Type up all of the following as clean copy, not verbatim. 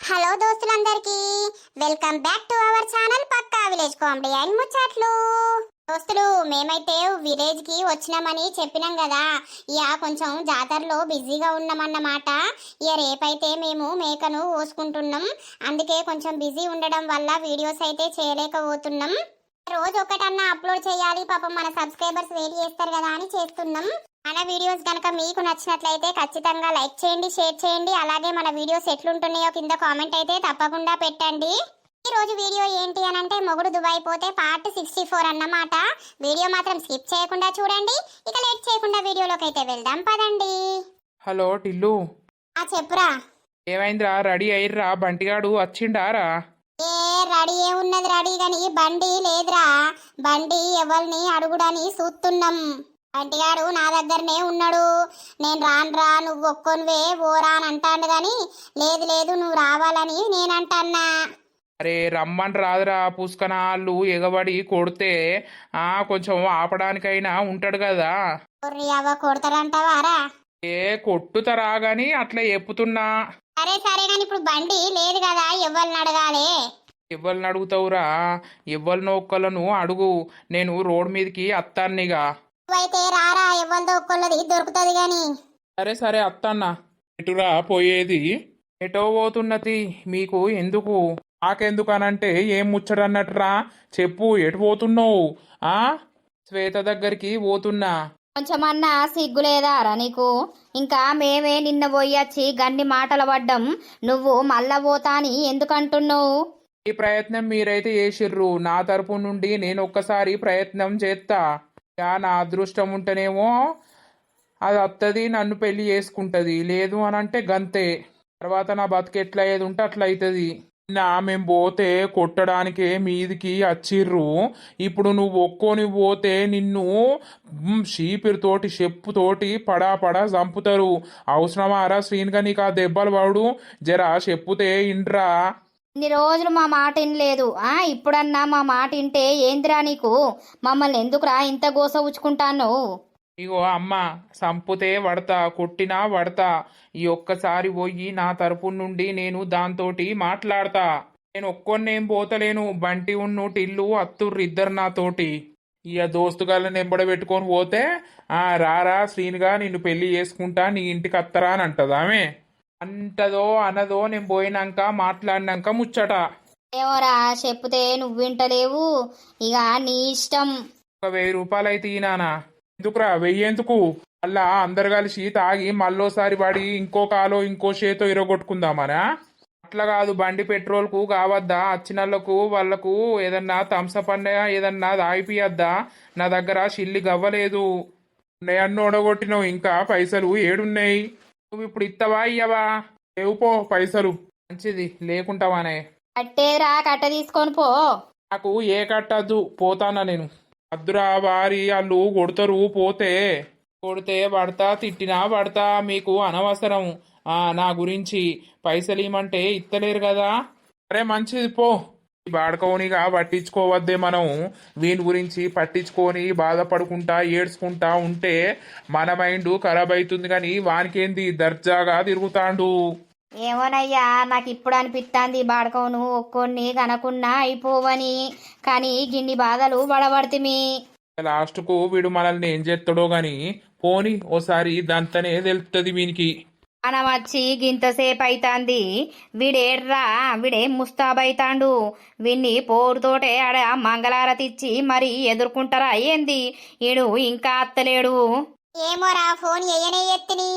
Hello దోస్తులందరికీ welcome back to our channel పక్కా village comedy and ముచ్చట్లు. దోస్తులు మేమైతే విలేజ్ కి వచ్చినామని చెప్పినాం కదా. ఇక కొంచెం జాతరలో బిజీగా ఉన్నామన్నమాట. ఇక రేపైతే మేము మేకను కోసుకుంటున్నాం. అందుకే కొంచెం బిజీ ఉండడం వల్ల వీడియోస్ అయితే చేయలేకపోతున్నాం. రోజు ఒకటన్నా అప్లోడ్ చేయాలి, పాపం మన సబ్స్క్రైబర్స్ వెయిట్ చేస్తారు కదా అని చేస్తున్నాం. మన వీడియోస్ కనుక మీకు నచ్చినట్లయితే ఖచ్చితంగా లైక్ చేయండి, షేర్ చేయండి. అలాగే మన వీడియోస్ ఎట్లుంటున్నాయో కింద కామెంట్ అయితే తప్పకుండా పెట్టండి. ఈ రోజు వీడియో ఏంటి అని అంటే మొగుడు దుబాయ్ పోతే పార్ట్ 64 అన్నమాట. వీడియో మాత్రం స్కిప్ చేయకుండా చూడండి. ఇక లేట్ చేయకుండా వీడియోలోకి అయితే వెళ్దాం పదండి. హలో టిల్లు, చెప్పురా. ఏమైందిరా? రెడీ అయ్యిర్రా? బంటిగాడు వచ్చిండారా? ఏ రెడీ ఏమున్నది, రెడీ గాని బండి లేదురా. బండి ఎవరిని అడుగుడని చూస్తున్నాం. బంటిగాడు నా దగ్గరనే ఉన్నాడు. నేను రానురా, నువ్వు ఒక్కొనివే ఓరా అని అంటాడు గాని లేదు లేదు నువ్వు రావాలని నేనంటన్నా. అరే రమ్మని రాదురా, పుష్కనాళ్ళు ఎగబడి కొడితే కొంచెం ఆపడానికైనా ఉంటాడు కదా. అవ్వ కొడతాడంటావారా? ఏ కొట్టుతరా గాని అట్లా చెప్పుతున్నా. సరే సరే గాని ఇప్పుడు బండి లేదు కదా, ఎవరిని అడగాలి? ఎవ్వరిని అడుగుతావురా? ఎవ్వరినో ఒక్కలను అడుగు, నేను రోడ్ మీదకి అత్తాన్నిగా. నువ్వైతే రారా, ఎవరిదో ఒక్కళ్ళది దొరుకుతుంది గాని. సరే సరే అత్తన్నా. ఎటురా పోయేది? ఎటో పోతున్నది మీకు ఎందుకు? నాకెందుకనంటే ఏం ముచ్చడన్నట్రా చెప్పు, ఎటు పోతున్నావు? శ్వేత దగ్గరికి పోతున్నా. కొంచెమన్నా సిగ్గులేదారా నీకు? ఇంకా మేమే నిన్న పోయొచ్చి గన్ని మాటలు పడ్డం, నువ్వు మళ్ళా పోతా అని ఎందుకంటున్నావు? ఈ ప్రయత్నం మీరైతే చేసిర్రు, నా తరపు నుండి నేను ఒక్కసారి ప్రయత్నం చేస్తా. నా అదృష్టం ఉంటేనేమో అది వస్తుంది, నన్ను పెళ్లి చేసుకుంటది. లేదు అని అంటే గంతే. తర్వాత నా బతుకు ఎట్లా ఏది ఉంటే అట్లా అవుతుంది. మేము పోతే కొట్టడానికే మీదికి వచ్చిర్రు. ఇప్పుడు నువ్వు ఒక్కోని పోతే నిన్ను షీపిరితోటి చెప్పుతోటి పడా చంపుతారు. అవసరమారా శ్రీనిగా నీకు ఆ దెబ్బలు పడు? జరా చెప్పుతే ఇంట్రా. ఇన్ని రోజులు మా మాట వినలేదు, ఇప్పుడన్నా మా మాట వింటే ఏందిరా నీకు? మమ్మల్ని ఎందుకురా ఇంత గోస ఉచ్చుకుంటాను? ఇగో అమ్మ, సంపుతే పడతా, కొట్టినా పడతా. ఈ ఒక్కసారి పోయి నా తరపు నుండి నేను దాంతోటి మాట్లాడతా. నేను ఒక్కొన్నేం పోతలేను, బంటి ఉన్ను టిల్లు అత్తుర్రు ఇద్దరు నాతోటి. ఇక దోస్తుగాళ్ళని ఎంబడ పెట్టుకొని పోతే రారా శ్రీనిగా నిన్ను పెళ్లి చేసుకుంటా, నీ ఇంటికి అత్తరా అని అంటది ఆమె. అంటదో అనదో నేను పోయినాక మాట్లాడినాక ముచ్చట. ఏమోరా చెప్పుతే నువ్వు వింటలేవు, ఇక నీ ఇష్టం. ఒక 1000 రూపాయలు అయితే ఈనానా. ఎందుకురా? 1000 ఎందుకు? అలా అందరు కలిసి తాగి మళ్ళోసారి పడి ఇంకో కాలో ఇంకో చేతో ఇరగొట్టుకుందామనా? అట్లా కాదు, బండి పెట్రోల్కు కావద్దా? వచ్చినోళ్లకు వాళ్ళకు ఏదన్నా థమ్సప్ అన్న ఏదన్నా తాగిపియద్దా? నా దగ్గర చిల్లి గవ్వలేదు. ఉన్నాయన్నీ ఓడగొట్టినావు, ఇంకా పైసలు ఏడున్నాయి? నువ్వు ఇప్పుడు ఇత్తవా ఇయ్యవా? లేవుపో పైసలు. మంచిది, లేకుంటావానే. కట్టేరా, కట్ట తీసుకొని పో. నాకు ఏ కట్టద్దు, పోతానా నేను. అద్దురా వారి వాళ్ళు కొడతారు, పోతే కొడితే పడతా, తిట్టినా పడతా. మీకు అనవసరం నా గురించి. పైసలు ఇవ్వమంటే ఇత్తలేరు కదా. అరే మంచిది పో. బాడుకోనిగా పట్టించుకోవద్దే మనం. వీని గురించి పట్టించుకొని బాధపడుకుంటా ఏడ్చుకుంటా ఉంటే మన మైండ్ ఖరాబ్ అవుతుంది. కానీ వానికేంది, దర్జాగా తిరుగుతాండు. ఏమోనయ్యా, నాకు ఇప్పుడు అనిపిస్తాంది బాడకవును ఒక్కొన్ని కనకున్నా అయిపోవని. కానీ గిన్ని బాధలు పడబడితిమి. లాస్ట్కు వీడు మనల్ని ఏం చేస్తాడో గాని పోని, ఓసారి దాంతనే తెలుస్తుంది వీనికి. మనం వచ్చి గింతసేపు అయితాంది, వీడేడ్రా, వీడే ముస్తాబైతాండు. వీన్ని పోరుతోటే ఆడ మంగళారతిచ్చి మరి ఎదుర్కొంటారా ఏంది? ఈడు ఇంకా అత్తలేడు. ఏమోరా, ఫోన్ ఎయ్యనే ఎత్తిని.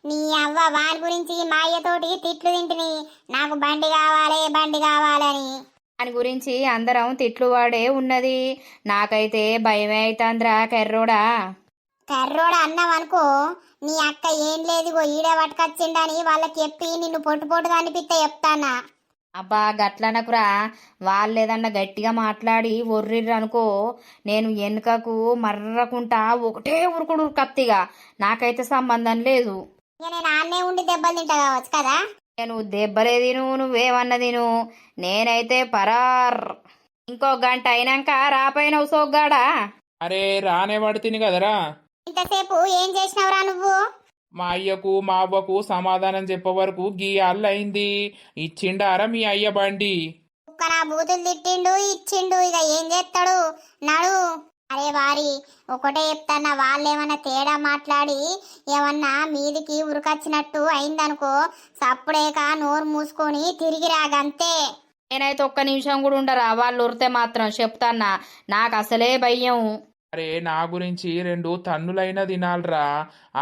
నీ అవ్వ వాని గురించి మా అయ్యతోటి తిట్లు తింటిని, నాకు బండి కావాలి బండి కావాలని. దాని గురించి అందరం తిట్లు వాడే ఉన్నది. నాకైతే భయమే అవుతాంద్రా కర్రోడా. కర్రోడు అన్నాం అనుకో, నీ అక్క ఏం లేదు ఈడే పట్టుకొచ్చిండని వాళ్ళకి చెప్పి నిన్ను పొట్టు కనిపిస్తే చెప్తానా. అబ్బా గట్లనకురా, వాళ్ళేదన్నా గట్టిగా మాట్లాడి ఒర్రిర్రు అనుకో, నేను వెనుకకు మర్రకుంటా ఒకటే ఉరుకుడు కత్తిగా. నాకైతే సంబంధం లేదు. ఇక నేను ఆన్నే ఉండి దెబ్బలు తింటా కావచ్చు కదా. నేను దెబ్బలే తిను, నువ్వేమన్నా తిను, నేనైతే పరార్. ఇంకో గంట అయినాక రాపోయినవు సోగ్గాడా. అరే రానే పడుతుంది కదరా. ఇంతసేపు ఏం చేసినవురా నువ్వు? మా అయ్యకు మా అవ్వకు సమాధానం చెప్పే వరకు గీ అయింది. ఇచ్చిండారా మీ అయ్య బండి? కుక్క నా బూతులు తిట్టిండు ఇచ్చిండు, ఇక ఏం చేస్తాడు నడు. అరే వారి ఒకటే చెప్తాన్నా, వాళ్ళేమన్నా తేడా మాట్లాడి ఏమన్నా మీదికి ఉరికొచ్చినట్టు అయిందనుకో, సప్పుడేక నోరు మూసుకొని తిరిగి రాగంతే. నేనైతే ఒక్క నిమిషం కూడా ఉండరా, వాళ్ళు ఉరితే మాత్రం చెప్తాన్నా, నాకు అసలే భయం. అరే నా గురించి 2 తన్నులైనా తినాలరా,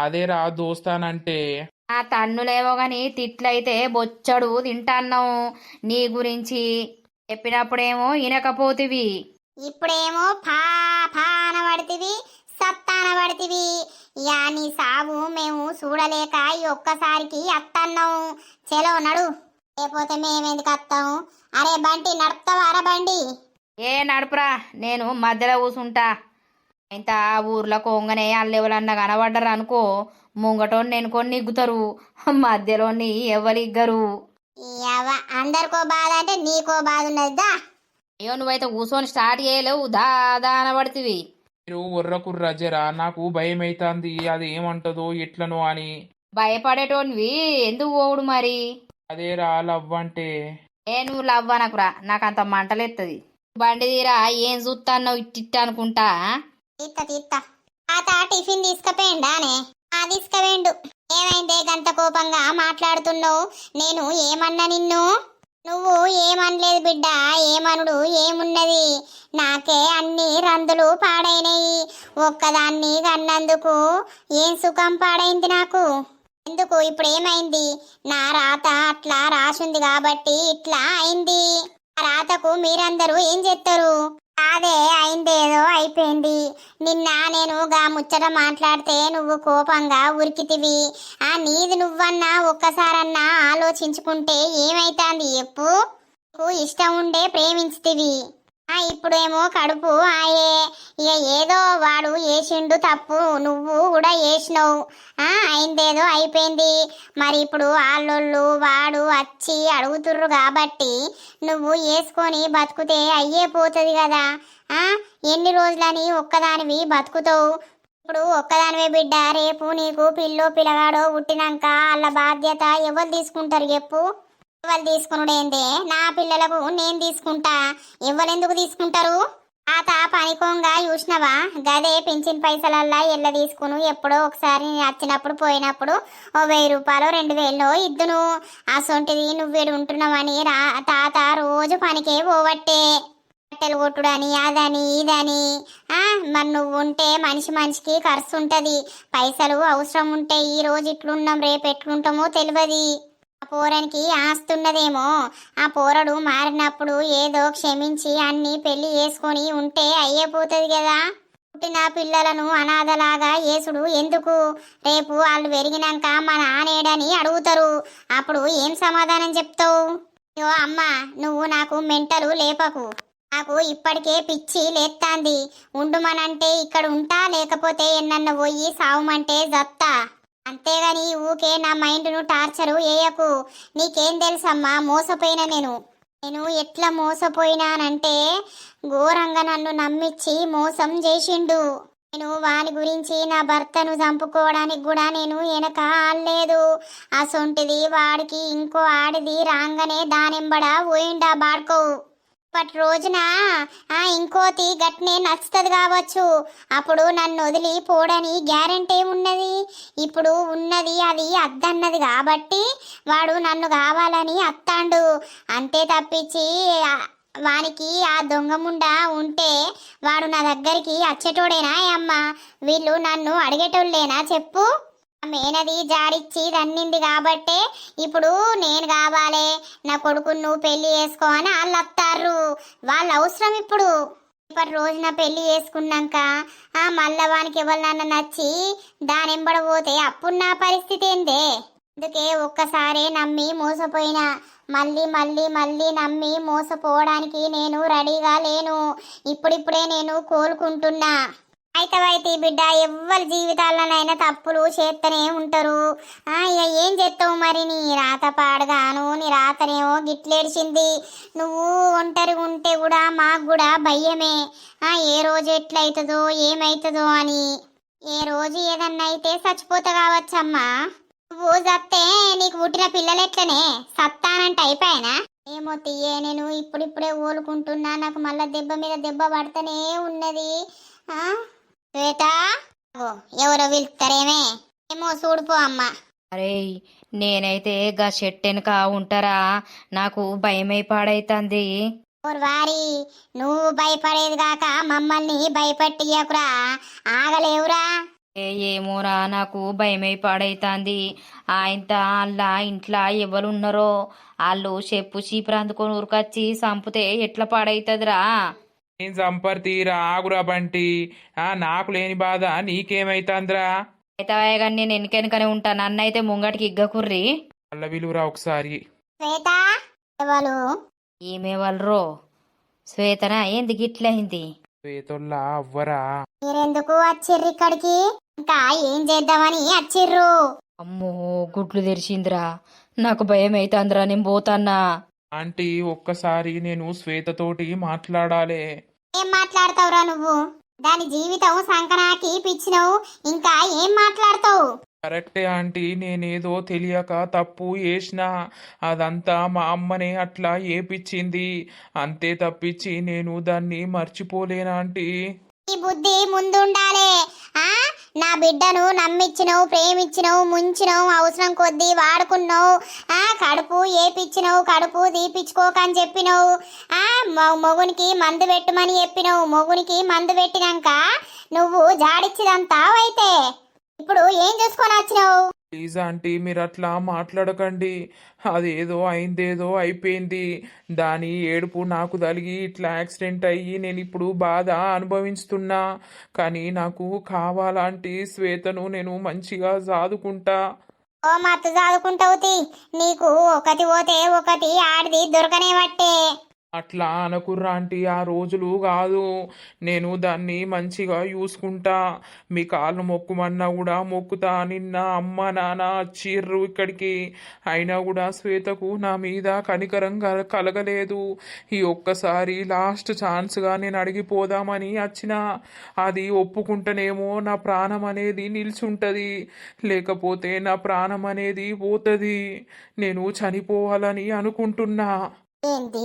అదేరా దోస్తానంటే. ఆ తన్నులేవో గాని తిట్లయితే బొచ్చడు తింటాన్నావు. నీ గురించి చెప్పినప్పుడేమో వినకపోతివి. ఇప్పుడేమో ఫా ఫా అనబడితివి, సత్తాన పడితివి. యా నీ సాగు మేము చూడలేక ఈ ఒక్కసారికి అత్తన్నాం. చెలో నడు, లేకపోతే మేమెందుకు అత్తాం. అరే బంటి నడుపుతావారా బండి? ఏ నడుపురా, నేను మధ్యలో కూసుంటా. ఇంత ఊర్లో కొంగనే అల్లెవలన్నా కనబడ్డరు అనుకో, ముంగటోని నేను కొన్ని ఇగ్గుతారు, మధ్యలోని ఎవరిగ్గరు. యవ్వ, అందరికో బాధ అంటే నీకో బాధ ఉన్నదా? అయ్యో నువ్వైతే కూర్చొని స్టార్ట్ చేయలేవు, దాదా అనబడితివి. మీరు ఉర్రకుర్రా జరా, నాకు భయం అవుతుంది, అది ఏమంటదో ఎట్లనో అని. భయపడేటోనివి ఎందుకు పోవుడు మరి? అదేరా లవ్వంటే. ఏ నువ్వు లవ్వనకురా, నాకు అంత మంటలెత్తది. బండి తీరా, ఏం చూస్తాన్నావు ఇట్టిట్ట అనుకుంటా. తీత్త తాత టిఫిన్ తీసుకపోయిండానే? తీసుకుపోయిండు. ఏమైందే గంత కోపంగా మాట్లాడుతున్నావు? నేను ఏమన్నా నిన్ను? నువ్వు ఏమనలేదు బిడ్డ, ఏమనుడు ఏమున్నది? నాకే అన్ని రందులు పాడైనయి. ఒక్కదాన్ని కన్నందుకు ఏం సుఖం పాడైంది నాకు? ఎందుకు ఇప్పుడు ఏమైంది? నా రాత అట్లా రాసుంది కాబట్టి ఇట్లా అయింది. ఆ రాతకు మీరందరూ ఏం చేస్తారు? అదే అయిందేదో అయిపోయింది. నిన్న నేను గా ముచ్చట మాట్లాడితే నువ్వు కోపంగా ఉరికితివి. ఆ నీది నువ్వన్నా ఒక్కసారన్నా ఆలోచించుకుంటే ఏమైతాంది చెప్పు? నీకు ఇష్టం ఉండే ప్రేమించితివి. ఇప్పుడేమో కడుపు ఆయే. ఇక ఏదో వాడు వేసిండు తప్పు, నువ్వు కూడా వేసినావు. అయిందేదో అయిపోయింది. మరి ఇప్పుడు వాళ్ళోళ్ళు వాడు వచ్చి అడుగుతుర్రు కాబట్టి నువ్వు వేసుకొని బతుకుతే అయ్యే పోతుంది కదా. ఎన్ని రోజులని ఒక్కదానివి బతుకుతావు? ఇప్పుడు ఒక్కదానివే బిడ్డ, రేపు నీకు పిల్లో పిల్లగాడో పుట్టినాక వాళ్ళ బాధ్యత ఎవరు తీసుకుంటారు చెప్పు? ఎవరు తీసుకునుడేందే? నా పిల్లలకు నేను తీసుకుంటా. ఎవరెందుకు తీసుకుంటారు? తాత పనికోంగా చూసినవా? గదే పింఛన్ పైసలల్లా ఎల్ల తీసుకును. ఎప్పుడో ఒకసారి వచ్చినప్పుడు పోయినప్పుడు 1000 రూపాయలు 2000 ఇద్దును. అసొంటిది నువ్వేడు ఉంటున్నావని తాత రోజు పనికే పోవట్టే. బట్టలు కొట్టుడని అదని ఇదని. మరి నువ్వు ఉంటే మనిషి మనిషికి ఖర్చు ఉంటుంది. పైసలు అవసరం ఉంటే ఈ రోజు ఇట్లున్నాం రేపు ఎట్లుంటామో తెలియదు. ఆ పోరానికి ఆస్తున్నదేమో. ఆ పోరడు మారినప్పుడు ఏదో క్షమించి అన్ని పెళ్లి చేసుకొని ఉంటే అయ్యేపోతుంది కదా. పుట్టిన పిల్లలను అనాథలాగా యేసుడు ఎందుకు? రేపు వాళ్ళు పెరిగినాక మా నానేడని అడుగుతారు. అప్పుడు ఏం సమాధానం చెప్తావు? అయ్యో అమ్మ, నువ్వు నాకు మెంటలు లేపకు. నాకు ఇప్పటికే పిచ్చి లేత్తాంది. ఉండుమనంటే ఇక్కడ ఉంటా, లేకపోతే ఎన్నన్న పోయి సావుమంటే జత్తా. అంతేగాని ఊకే నా మైండ్ను టార్చరు వేయకు. నీకేం తెలుసమ్మా, మోసపోయినా నేను ఎట్లా మోసపోయినానంటే ఘోరంగా నన్ను నమ్మించి మోసం చేసిండు. నేను వాని గురించి నా భర్తను చంపుకోవడానికి కూడా నేను వెనక ఆడలేదు. అసొంటిది వాడికి ఇంకో ఆడిది రాగానే దానింబడా పోయిండా బాడుకో. ఇప్పటి రోజున ఇంకోతి గట్నే నచ్చుతుంది కావచ్చు. అప్పుడు నన్ను వదిలి పోడని గ్యారెంటీ ఉన్నది. ఇప్పుడు ఉన్నది అది అద్దన్నది కాబట్టి వాడు నన్ను కావాలని అత్తాండు. అంతే తప్పించి వానికి ఆ దొంగముండా ఉంటే వాడు నా దగ్గరికి వచ్చేటోడేనా? అమ్మ, వీళ్ళు నన్ను అడిగేటోళ్ళేనా చెప్పు? మేనది జాడిచ్చి రన్నింది కాబట్టే ఇప్పుడు నేను కావాలి, నా కొడుకును నువ్వు పెళ్లి చేసుకో అని వాళ్ళు వస్తారు. వాళ్ళ అవసరం ఇప్పుడు. ఇప్పటి రోజున పెళ్లి చేసుకున్నాక మళ్ళా వానికి ఎవరినన్నా నచ్చి దానెంబడ పోతే అప్పుడు నా పరిస్థితి ఏందే? అందుకే ఒక్కసారే నమ్మి మోసపోయినా. మళ్ళీ మళ్ళీ మళ్ళీ నమ్మి మోసపోవడానికి నేను రెడీగా లేను. ఇప్పుడిప్పుడే నేను కోలుకుంటున్నా. అయితే బిడ్డ, ఎవ్వరి జీవితాలనైనా తప్పులు చేస్తూనే ఉంటారు. ఇక ఏం చేస్తావు మరి? నీ రాత పాడగాను, నీ రాతనేమో గిట్లేడిచింది. నువ్వు ఒంటరిగా ఉంటే కూడా మాకు కూడా భయమే. ఏ రోజు ఎట్లయితుందో ఏమవుతుందో అని. ఏ రోజు ఏదన్నా అయితే చచ్చిపోతా కావచ్చమ్మా. నువ్వు చస్తే నీకు పుట్టిన పిల్లలు ఎట్లనే సత్తానంటే అయిపోయానా? ఏమో తీయే, నేను ఇప్పుడిప్పుడే ఓలుకుంటున్నా, నాకు మళ్ళా దెబ్బ మీద దెబ్బ పడుతూనే ఉన్నది. ఆ శ్వేత, ఓ, ఎవరో పిలుస్తారేమే, ఏమో చూడుపో అమ్మా. అరే నేనైతే గా చెట్టెనక ఉంటారా, నాకు భయమై పాడైతుంది. ఓర్ వారి, నువ్వు భయపడేది కాక మమ్మల్ని భయపెట్టియకురా, ఆగలేవురా. ఏమోరా నాకు భయమై పాడైతుంది. ఆయన అల్లా ఇంట్లో ఎవరున్నారో వాళ్ళు చెప్పు చీపురు అందుకొని ఊరికొచ్చి సంపుతే ఎట్లా పాడైతుందిరా. నేను చంపరు తీరా, ఆగురా బంటి. నాకు లేని బాధ నీకేమైతుందిరా? అయితే కానీ నేను వెనకెనకనే ఉంటాను, నన్నైతే ముంగటికి ఇగ్గకుర్రి. అల్ల విలువరా ఒకసారి. శ్వేత, ఎవరు? ఈమె వాళ్ళరో శ్వేతన ఏంది గిట్లయింది? శ్వేతొల్లా అవ్వరా. మీరెందుకు వచ్చిర్రు ఇక్కడికి? ఇంకా ఏం చేద్దామని వచ్చిర్రు? అమ్మో గుడ్లు తెరిచిందిరా, నాకు భయం అవుతుందిరా, నేను పోతాన్నా. ఆంటీ ఒక్కసారి నేను శ్వేతతోటి మాట్లాడాలి. ఏం మాట్లాడతావురా నువ్వు? దాని జీవితం సంకనాకి పిచ్చినవు, ఇంకా ఏం మాట్లాడతావు? కరెక్టే ఆంటీ, నేనేదో తెలియక తప్పు చేసినా, అదంతా మా అమ్మనే అట్లా ఏపిచ్చింది, అంతే తప్పించి నేను దాన్ని మర్చిపోలేనా ఆంటీ. ఈ బుద్ధి ముందుండాలే. ఆ నా బిడ్డను నమ్మిచ్చినవు, ప్రేమిచ్చినవు, ముంచినవు, అవసరం కొద్దీ వాడుకున్నావు. కడుపు ఏపిచ్చినవు, కడుపు తీపిచ్చుకోకని చెప్పినవు. మొగునికి మందు పెట్టమని చెప్పినవు. మొగునికి మందు పెట్టినాక నువ్వు జాడిచ్చిదంతా అయితే ఇప్పుడు ఏం చూసుకొని వచ్చినావు? ప్లీజ్ ఆంటీ, మీరు అట్లా మాట్లాడకండి. అదేదో అయిందేదో అయిపోయింది. దాని ఏడుపు నాకు తగిలి ఇట్లా యాక్సిడెంట్ అయ్యి నేను ఇప్పుడు బాధ అనుభవిస్తున్నా. కానీ నాకు కావాలంటే శ్వేతను నేను మంచిగా సాదుకుంటా. ఓ మత్తు చదువుకుంటావు. నీకు ఒకటి పోతే ఒకటి ఆడిది దొరకనే బట్టే. అట్లా అనకుర్రా ఆంటీ, ఆ రోజులు కాదు. నేను దాన్ని మంచిగా చూసుకుంటా. మీ కాళ్ళు మొక్కుమన్నా కూడా మొక్కుతా. నిన్న అమ్మ నాన్న వచ్చిర్రు ఇక్కడికి, అయినా కూడా శ్వేతకు నా మీద కనికరం కలగలేదు. ఈ ఒక్కసారి లాస్ట్ ఛాన్స్గా నేను అడిగిపోదామని వచ్చిన. అది ఒప్పుకుంటేనేమో నా ప్రాణం అనేది నిల్చుంటుంది, లేకపోతే నా ప్రాణం అనేది పోతుంది. నేను చనిపోవాలని అనుకుంటున్నా. ఏంటి?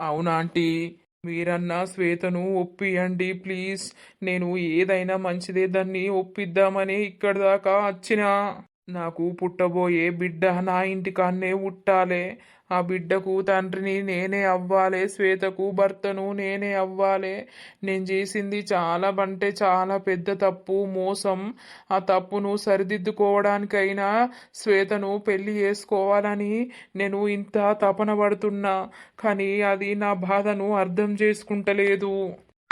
అవునా ఆంటీ, మీరన్నా శ్వేతను ఒప్పియండి ప్లీజ్. నేను ఏదైనా మంచిదే దాన్ని ఒప్పిద్దామని ఇక్కడి దాకా వచ్చినా. నాకు పుట్టబోయే బిడ్డ నా ఇంటికాన్నే పుట్టాలే. ఆ బిడ్డకు తండ్రిని నేనే అవ్వాలే, శ్వేతకు భర్తను నేనే అవ్వాలే. నేను చేసింది చాలా అంటే చాలా పెద్ద తప్పు, మోసం. ఆ తప్పును సరిదిద్దుకోవడానికైనా శ్వేతను పెళ్లి చేసుకోవాలని నేను ఇంత తపన పడుతున్నా. కానీ అది నా బాధను అర్థం చేసుకుంటలేదు.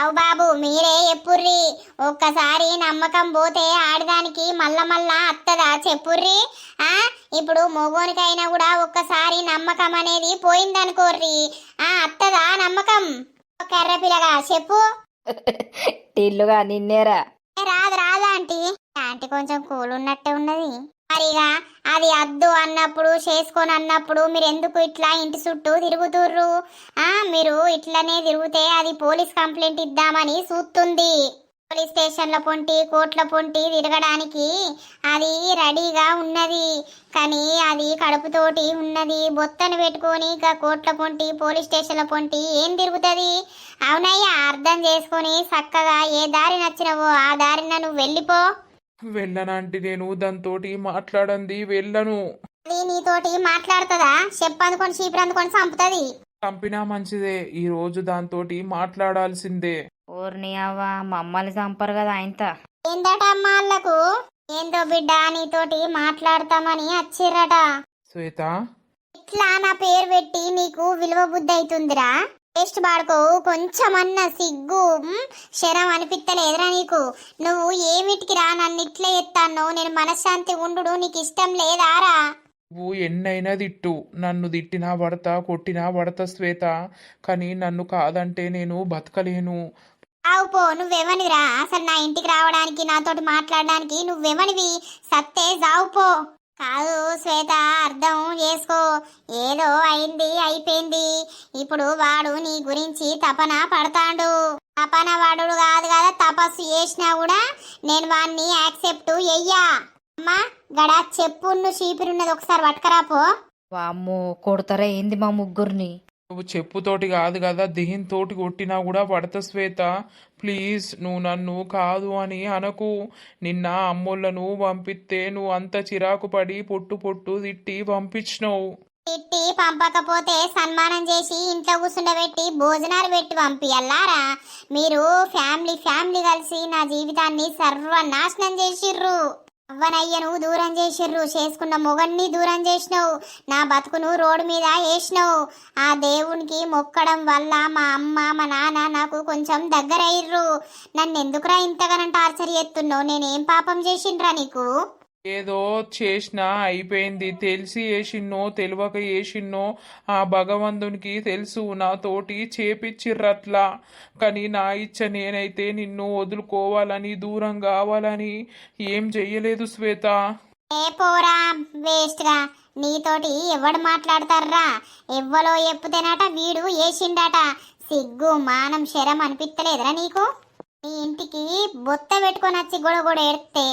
అవు బాబు, మీరే ఎప్పుర్రి. ఒక్కసారి నమ్మకం పోతే ఆడదానికి మళ్ళా మళ్ళా అత్తదా చెప్పుర్రి. ఇప్పుడు మొగోనికైనా కూడా ఒక్కసారి నమ్మకం అనేది పోయిందనుకోర్రి, అత్తదా నమ్మకం? కర్ర పిల్లగా చెప్పు. టిల్లుగా నిన్నేరా. రాదు రాదా ఆంటీ? ఆంటీ కొంచెం కూల్ ఉన్నట్టే ఉన్నది. మరిగా అది అద్దు అన్నప్పుడు, చేసుకొని అన్నప్పుడు మీరు ఎందుకు ఇట్లా ఇంటి చుట్టూ తిరుగుతుర్రు? మీరు ఇట్లనే తిరిగితే అది పోలీస్ కంప్లైంట్ ఇద్దామని చూస్తుంది. పోలీస్ స్టేషన్ల పొంటి, కోర్టుల పొంటి తిరగడానికి అది రెడీగా ఉన్నది. కానీ అది కడుపుతోటి ఉన్నది. బొత్తను పెట్టుకొని కోర్టుల పొంటి, పోలీస్ స్టేషన్ల పొంటి ఏం తిరుగుతుంది? అవునయ్యా, అర్థం చేసుకొని చక్కగా ఏ దారి నచ్చినవో ఆ దారిన నువ్వు వెళ్ళిపో. వెళ్ళనంటే నేను దాంతోటి మాట్లాడండి, వెళ్ళను. అది నీతోటి మాట్లాడుతుందా? చెప్పందుకొని చీపురు అందుకొని చంపుతుంది. చంపినా మంచిదే, ఈ రోజు దాంతోటి మాట్లాడాల్సిందే. ఊరిని అవ్వ మమ్మల్ని చంపరు కదా ఆయనత. ఏందట అమ్మా వాళ్ళకు? ఏందో బిడ్డ నీతోటి మాట్లాడతామని వచ్చిర్రట. శ్వేత, ఇట్లా నా పేరు పెట్టి నీకు విలువ బుద్ధి అవుతుందిరా? టేస్ట్ పాడుకోవు, కొంచెమన్నా సిగ్గు శరం అనిపిస్తలేదురా నీకు? నువ్వు ఏమిటికి రా నన్ను ఇట్లా ఎత్తాను? నేను మనశ్శాంతి ఉండు నీకు ఇష్టం లేదారా? నువ్వు ఎన్నైనా తిట్టు, నన్ను తిట్టినా పడతా, కొట్టినా పడతా శ్వేత, కానీ నన్ను కాదంటే నేను బతకలేను. ఆవుపో, నువ్వెవనివిరా అసలు నా ఇంటికి రావడానికి, నాతోటి మాట్లాడడానికి? నువ్వెవనివి? సత్తే జావుపో. కాదు శ్వేత, అర్థం చేసుకో. ఏదో అయింది అయిపోయింది. ఇప్పుడు వాడు నీ గురించి తపన పడతాడు. తపన వాడు కాదు కదా, తపస్సు చేసినా కూడా నేను వాడిని యాక్సెప్ట్ చెయ్యా. అమ్మా గడ చెప్పును చీపిరున్నది ఒకసారి పట్టుకరాపో. వామ్మో కొడతారా ఏంది మా ముగ్గురిని? నువ్వు చెప్పుతోటి కాదు కదా, దీంతోటి కొట్టినా కూడా పడతా శ్వేత. ప్లీజ్ నువ్వు నన్ను కాదు అని అనకు. నిన్న అమ్మోళ్ళను పంపిస్తే నువ్వు అంత చిరాకు పడి పొట్టు పొట్టు తిట్టి పంపించినావు. తిట్టి పంపకపోతే సన్మానం చేసి ఇంట్లో కూర్చుండబెట్టి భోజనాలు పెట్టి పంపియల్లారా? మీరు ఫ్యామిలీ ఫ్యామిలీ కలిసి నా జీవితాన్ని సర్వనాశనం చేసిర్రు. అవ్వనయ్యను దూరం చేసిర్రు, చేసుకున్న మొగన్ని దూరం చేసినావు, నా బతుకును రోడ్డు మీద వేసినావు. ఆ దేవునికి మొక్కడం వల్ల మా అమ్మ మా నాన్న నాకు కొంచెం దగ్గరయ్యిర్రు. నన్ను ఎందుకురా ఇంతగానం టార్చర్ చేస్తున్నావు? నేనేం పాపం చేసిండ్రా నీకు? ఏదో చేసినా అయిపోయింది. తెలిసి చేసిన్నో తెలియక చేసిన్నో ఆ భగవంతునికి తెలుసు. నాతోటి చేపిచ్చిర్రట్లా. కానీ నా ఇచ్చ నేనైతే నిన్ను వదులుకోవాలని దూరం కావాలని ఏం చెయ్యలేదు శ్వేత. ఏ పోరా వేస్ట్ గా, నీతోటి ఎవడు మాట్లాడతారా? ఎవ్వలో ఎప్పుతేనట వీడు వేసిండట. సిగ్గు మానం శరం అనిపిస్తలేదురా నీకు? నీ ఇంటికి బొత్త పెట్టుకొని వచ్చి గొడగొడ ఎడితే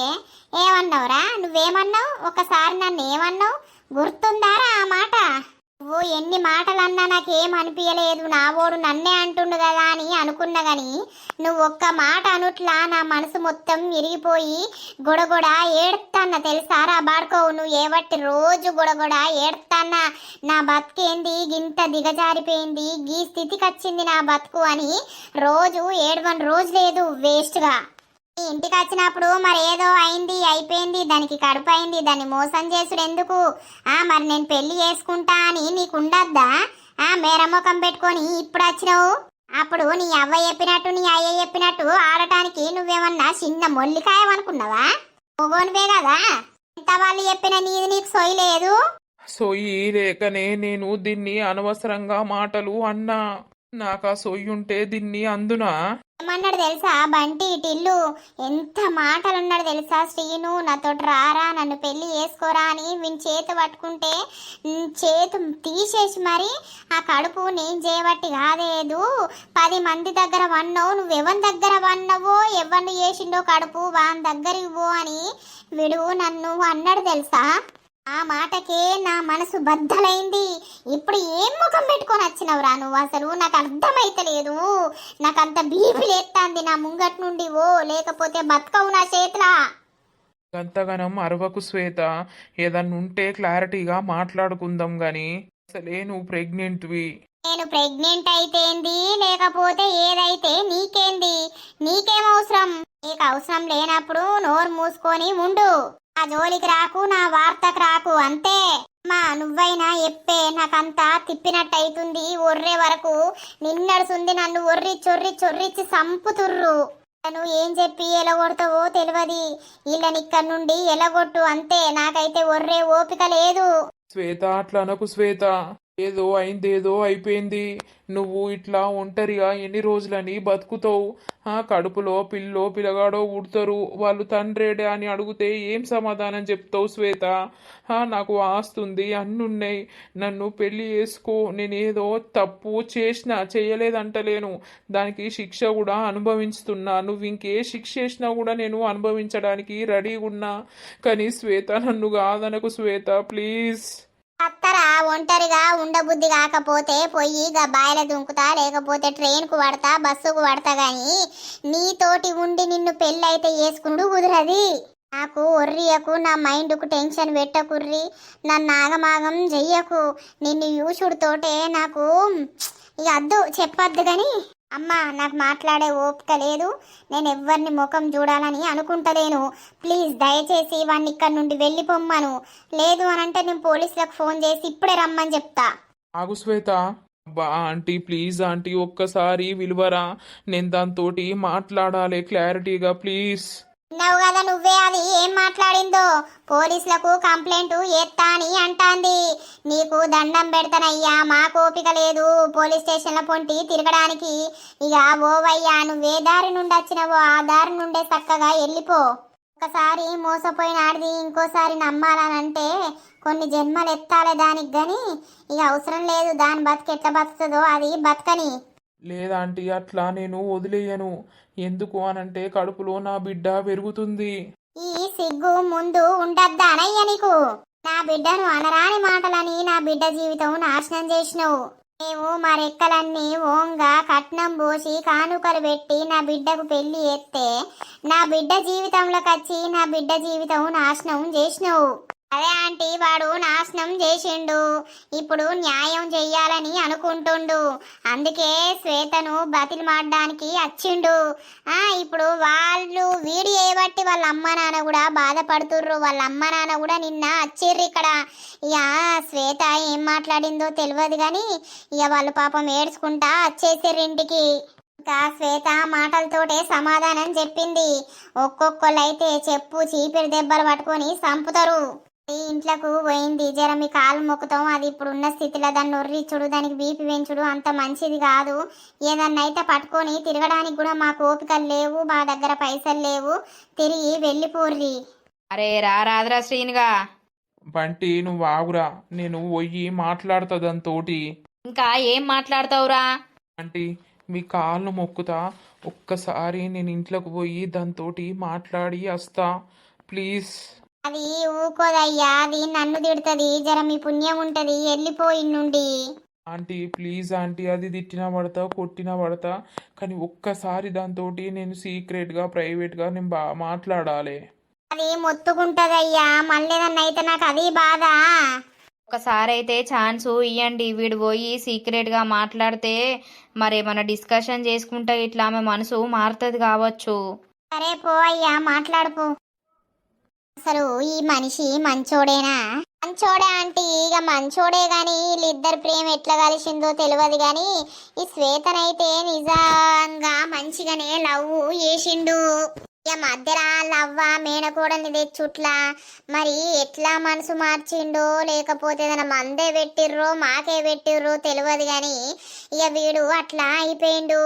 ఏమన్నావురా? నువ్వేమన్నావు? ఒకసారి నన్ను ఏమన్నావు గుర్తుందారా ఆ మాట? నువ్వు ఎన్ని మాటలన్నా నాకేం అనిపించలేదు. నా ఓడు నన్నే అంటుండు కదా అని అనుకున్నా గాని నువ్వు ఒక్క మాట అనుట్లా నా మనసు మొత్తం విరిగిపోయి గొడగొడ ఏడుతాన్న తెలుసారా బాడుకోవు? నువ్వు ఏవట్టి రోజు గొడగొడ ఏడుతాన్నా. నా బతుకేంది గింత దిగజారిపోయింది, గీ స్థితికి వచ్చింది నా బతుకు అని రోజు ఏడవని రోజు లేదు వేస్ట్గా. ఇంటికి వచ్చినప్పుడు మరి ఏదో అయింది అయిపోయింది, దానికి కడుపు అయింది, దాన్ని మోసం చేసుడు ఎందుకు? మరి నేను పెళ్లి చేసుకుంటా అని నీకు ఉండద్దా? మేరమ్మకం పెట్టుకొని ఇప్పుడు వచ్చినావు. అప్పుడు నీ అవ్వ చెప్పినట్టు నీ అయ్య చెప్పినట్టు ఆడటానికి నువ్వేమన్నా చిన్న మొల్లికాయమనుకున్నావా? మొగోనివే కదా, ఎంత వాళ్ళు చెప్పిన నీది నీకు సొయ్యి లేదు. సొయ్యి లేకనే నేను దీన్ని అనవసరంగా మాటలు అన్నా. నాకు ఆ సొయ్యి ఉంటే దీన్ని అందునా? ఏమన్నాడు తెలుసా బంటి టిల్లు? ఎంత మాటలు అన్నాడు తెలుసా? శ్రీను నాతోటి రారా, నన్ను పెళ్లి చేసుకోరా అని వీని చేతి పట్టుకుంటే చేతు తీసేసి మరి ఆ కడుపు నేను చేయబట్టి కాదేదు 10 మంది దగ్గర వన్నావు, నువ్వెవరి దగ్గర వన్నావో ఎవరిని చేసిండో కడుపు వాని దగ్గరికి పో అని విడు నన్ను అన్నాడు తెలుసా? ఆ మాటకే నా మనసు బద్దలైంది. ఇప్పుడు ఏం ముఖం పెట్టుకొని వచ్చినవురా నువ్వు? అసలు నాకు అర్థమైతలేదు. నాకంత బీపీ లేస్తుంది నా ముంగట్ నుండి. ఓ లేకపోతే బతకవు నా చేతిలా. గంతగనం అరవకు శ్వేత. ఏదన్నా ఉంటే క్లారిటీగా మాట్లాడుకుందాం గాని. అసలే నువ్వు ప్రెగ్నెంట్వి. నేను ప్రెగ్నెంట్ అయితేంది లేకపోతే ఏదైతే నీకేంది? నీకేం అవసరం? నీకు అవసరం లేనప్పుడు నోరు మూసుకొని ఉండు. నా జోలికి రాకు, నా వార్తకు రాకు, అంతే. నువ్వైనా ఎప్పే నాకంతా తిప్పినట్టయితుంది. ఒర్రే వరకు నిన్నడుసుంది నన్ను చొర్రిచ్చి సంపుతుర్రు. నువ్వు ఏం చెప్పి ఎలగొడతావో తెలియదు. వీళ్ళని ఇక్కడ నుండి ఎలగొట్టు, అంతే. నాకైతే ఒర్రే ఓపిక లేదు. శ్వేత అట్లా అనకు శ్వేత. ఏదో అయిందేదో అయిపోయింది. నువ్వు ఇట్లా ఒంటరిగా ఎన్ని రోజులని బతుకుతావు? కడుపులో పిల్లో పిల్లగాడో ఉడతారు. వాళ్ళు తండ్రేడే అని అడిగితే ఏం సమాధానం చెప్తావు శ్వేత? నాకు ఆస్తుంది, అన్నున్నాయి, నన్ను పెళ్లి చేసుకో. నేనేదో తప్పు చేసినా చేయలేదంటలేను, దానికి శిక్ష కూడా అనుభవిస్తున్నా. నువ్వు ఇంకే శిక్ష చేసినా కూడా నేను అనుభవించడానికి రెడీగా ఉన్నా. కానీ శ్వేత నన్ను కాదనకు శ్వేత, ప్లీజ్. అత్తరా ఒంటరిగా ఉండబుద్ధి కాకపోతే పొయ్యి బాయిల దుంకుతా, లేకపోతే ట్రైన్కు పడతా, బస్సుకు పడతా. గాని నీతోటి ఉండి నిన్ను పెళ్ళైతే చేసుకుంటూ కుదరది. నాకు ఒర్రియకు, నా మైండ్కు టెన్షన్ పెట్టకుర్రి, నన్ను ఆగమాగం చెయ్యకు. నిన్ను యూసుడుతోటే నాకు ఇక అద్దు చెప్పొద్దు. కానీ అమ్మా నాకు మాట్లాడే ఓపిక లేదు. నేను ఎవరిని ముఖం చూడాలని అనుకుంటలేను. ప్లీజ్ దయచేసి వాడిని ఇక్కడ నుండి వెళ్ళిపోమ్మను. లేదు అనంటే నేను పోలీసులకు ఫోన్ చేసి ఇప్పుడే రమ్మని చెప్తా. ఆగు శ్వేత. అబ్బా ఆంటీ ప్లీజ్ ఆంటీ, ఒక్కసారి విలువరా. నేను దాంతో మాట్లాడాలి క్లారిటీగా, ప్లీజ్. విన్నావు కదా నువ్వే అది ఏం మాట్లాడిందో. పోలీసులకు కంప్లైంట్ చేస్తా అని అంటాంది. నీకు దండం పెడతానయ్యా, మాకు ఓపిక లేదు పోలీస్ స్టేషన్ల పొంటి తిరగడానికి. ఇక ఓవయ్యా, నువ్వే దారి నుండి వచ్చినవో ఆ దారి నుండే చక్కగా వెళ్ళిపో. ఒకసారి మోసపోయినాడిది ఇంకోసారి నమ్మాలనంటే కొన్ని జన్మలు ఎత్తాలే దానికి గని ఇక అవసరం లేదు. దాని బతుకు ఎట్లా బతుకుతుందో అది బతకని. లేదాంటీ అట్లా నేను వదిలేయను. ఎందుకు అనంటే కడుపులో నా బిడ్డ పెరుగుతుంది. ఈ సిగ్గు ముందు ఉండద్దా అనయ్య నీకు? నా బిడ్డను అనరాని మాటలని నా బిడ్డ జీవితం నాశనం చేసినావు. మేము మా రెక్కలన్నీ ఓంగా కట్నం పోసి కానుకలు పెట్టి నా బిడ్డకు పెళ్లి ఎత్తే నా బిడ్డ జీవితంలోకి వచ్చి నా బిడ్డ జీవితం నాశనం చేసినావు. అదే ఆంటీ వాడు నాశనం చేసిండు. ఇప్పుడు న్యాయం చెయ్యాలని అనుకుంటుండు. అందుకే శ్వేతను బతిమాడడానికి వచ్చిండు. ఇప్పుడు వాళ్ళు వీడి ఏబట్టి వాళ్ళ అమ్మ నాన్న కూడా బాధపడుతుర్రు. వాళ్ళ అమ్మ నాన్న కూడా నిన్న వచ్చిర్రు ఇక్కడ. ఇక శ్వేత ఏం మాట్లాడిందో తెలియదు కానీ ఇక వాళ్ళు పాపం ఏడ్చుకుంటా వచ్చేసిర్రు ఇంటికి. ఇంకా శ్వేత మాటలతోటే సమాధానం చెప్పింది. ఒక్కొక్కళ్ళైతే చెప్పు చీపిరి దెబ్బలు పట్టుకొని చంపుతారు. ఇంట్లోకి పోయింది. జర మీ కాలు మొక్కుతాం. అది ఇప్పుడు ఉన్న స్థితిలో దాన్ని నొర్రిచుడు, దానికి బీపీ పెంచుడు అంత మంచిది కాదు. ఏదన్నా అయితే పట్టుకొని తిరగడానికి కూడా మాకు ఓపికలు లేవు, మా దగ్గర పైసలు లేవు. తిరిగి వెళ్ళిపోర్రి. అరే రాదురా శ్రీనుగా. బంటి నువ్వు ఆగురా, నేను పోయి మాట్లాడుతా దాంతోటి. ఇంకా ఏం మాట్లాడతావురా? ఆంటీ మీ కాళ్ళు మొక్కుతా, ఒక్కసారి నేను ఇంట్లోకి పోయి దాంతోటి మాట్లాడి వస్తా ప్లీజ్. అది ఊకోదయ్యా, అది నన్ను తిడుతుంది. జర మీ పుణ్యం ఉంటది, వెళ్ళిపోయి నుండి. ఆంటీ ప్లీజ్ ఆంటీ, అది తిట్టినా పడతా కొట్టినా పడతా, కానీ ఒక్కసారి దాంతోటి నేను సీక్రెట్గా ప్రైవేట్గా నేను మాట్లాడాలి. అది మొత్తుకుంటదయ్యా, మళ్ళీ ఏదన్నా అయితే నాకు అది బాధ. ఒకసారి అయితే ఛాన్స్ ఇవ్వండి. వీడు పోయి సీక్రెట్గా మాట్లాడితే మరేమన్నా డిస్కషన్ చేసుకుంటే ఇట్లా ఆమె మనసు మారుతుంది కావచ్చు. సరే పో అయ్యా, మాట్లాడుపో. అసలు ఈ మనిషి మంచోడేనా? మంచోడే ఆంటీ, ఇక మంచోడే గాని వీళ్ళిద్దరు ప్రేమ ఎట్లా కలిసిందో తెలియదు గాని ఈ శ్వేతనైతే నిజంగా మంచిగానే లవ్ చేసిండు. ఇక మధ్యలో లవ్వ మేనకోడల్ని తెచ్చుట్లా మరి ఎట్లా మనసు మార్చిండో లేకపోతే ఏదైనా మందే పెట్టిర్రో మాకే పెట్టిర్రో తెలియదు గాని ఇక వీడు అట్లా అయిపోయిండు.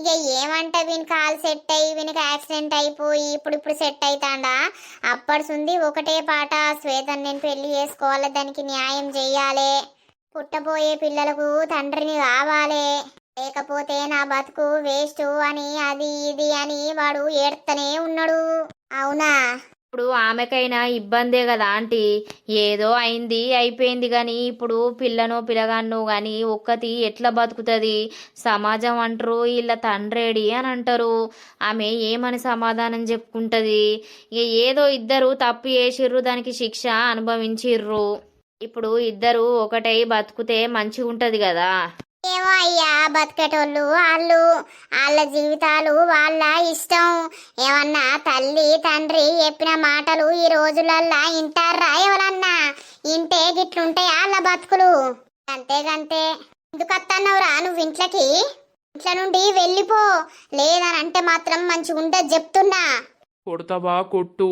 ఇక ఏమంట వీని కాలు సెట్ అయ్యి వీనికి యాక్సిడెంట్ అయిపోయి ఇప్పుడు సెట్ అవుతాడా? అప్పటిసుంది ఒకటే పాట, శ్వేతను నేను పెళ్లి చేసుకోవాలి, దానికి న్యాయం చెయ్యాలి, పుట్టబోయే పిల్లలకు తండ్రిని కావాలి, లేకపోతే నా బతుకు వేస్ట్ అని అది ఇది అని వాడు ఏడ్తనే ఉన్నాడు. అవునా? ఇప్పుడు ఆమెకైనా ఇబ్బందే కదా ఆంటీ. ఏదో అయింది అయిపోయింది కానీ ఇప్పుడు పిల్లను పిల్లగాను కానీ ఒక్కతి ఎట్లా బతుకుతుంది? సమాజం అంటారు వీళ్ళ తండ్రేడి అని అంటారు. ఆమె ఏమని సమాధానం చెప్పుకుంటుంది? ఇక ఏదో ఇద్దరు తప్పు చేసిర్రు, దానికి శిక్ష అనుభవించిర్రు. ఇప్పుడు ఇద్దరు ఒకటై బతుకుతే మంచిగా ఉంటుంది కదా. ఏమో అయ్యా, బతికేటోళ్ళు వాళ్ళ జీవితాలు వాళ్ళ ఇష్టం. ఏమన్నా తల్లి తండ్రి చెప్పిన మాటలు ఈ రోజులల్లా ఇంటారా? ఎవరన్నా ఇంటే గిట్లుంటాయి వాళ్ళ బతుకులు. అంతేగంతే. ఎందుకు వస్తున్నావురా నువ్వు ఇంట్లోకి? ఇంట్లో నుండి వెళ్ళిపో, లేదనంటే మాత్రం మంచిగా ఉండదు చెప్తున్నా. కొడతావా కొట్టు,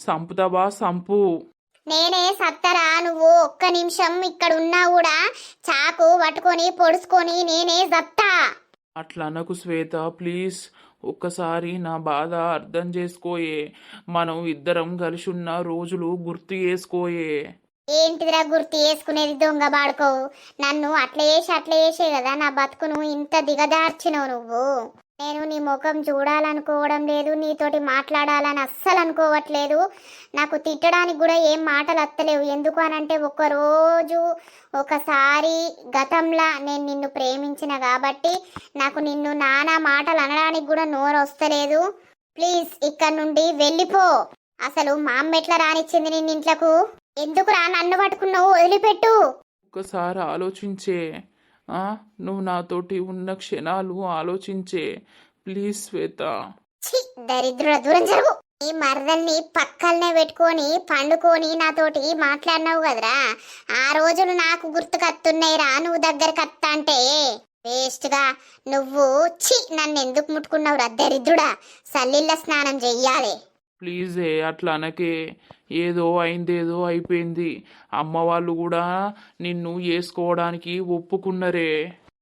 సంపుతావా సంపు. నేనే సత్తరా? నువ్వు ఒక్క నిమిషం ఇక్కడ ఉన్నా కూడా చాకు పట్టుకొని పొడుచుకొని నేనే సత్తా. అట్లా అనకు శ్వేత ప్లీజ్, ఒక్కసారి నా బాధ అర్థం చేసుకోయే. మనం ఇద్దరం కలిసి ఉన్న రోజులు గుర్తు చేసుకోయే. ఏంటిదిరా గుర్తు చేసుకునేది? దొంగ బాడుకోవు. నన్ను అట్లా చేసే కదా నా బతుకును ఇంత దిగదార్చినావు నువ్వు. నేను నీ ముఖం చూడాలనుకోవడం లేదు, నీతోటి మాట్లాడాలని అస్సలు అనుకోవట్లేదు. నాకు తిట్టడానికి కూడా ఏం మాటలు వస్తలేవు. ఎందుకు అనంటే ఒక్కరోజు ఒకసారి గతంలా నేను నిన్ను ప్రేమించిన కాబట్టి నాకు నిన్ను నానా మాటలు అనడానికి కూడా నోరు వస్తలేదు. ప్లీజ్ ఇక్కడ నుండి వెళ్ళిపో. అసలు మా అమ్మ ఎట్లా రానిచ్చింది నిన్ను ఇంట్లకు? ఎందుకు రా నన్ను పట్టుకున్నావు? వదిలిపెట్టు. ఒక్కసారి ఆలోచించే, నువ్వు నాతోటి ఉన్న క్షణాలు ఆలోచించే ప్లీజ్ శ్వేత. దరిద్రుడ, దూరం జరుగు. ఈ మరదల్ని పక్కల్నే పెట్టుకొని పండుకొని నాతోటి మాట్లాడినావు కదరా, ఆ రోజులు నాకు గుర్తుకత్తున్నాయిరా. నువ్వు దగ్గరకు వస్తా అంటే వేస్ట్ గా నువ్వు నన్ను ఎందుకు ముట్టుకున్నావురా దరిద్రుడా? సల్లిళ్ళ స్నానం చెయ్యాలి. ప్లీజే అట్లా అనకే. ఏదో అయిందేదో అయిపోయింది. అమ్మ వాళ్ళు కూడా నిన్ను వేసుకోవడానికి ఒప్పుకున్నరే.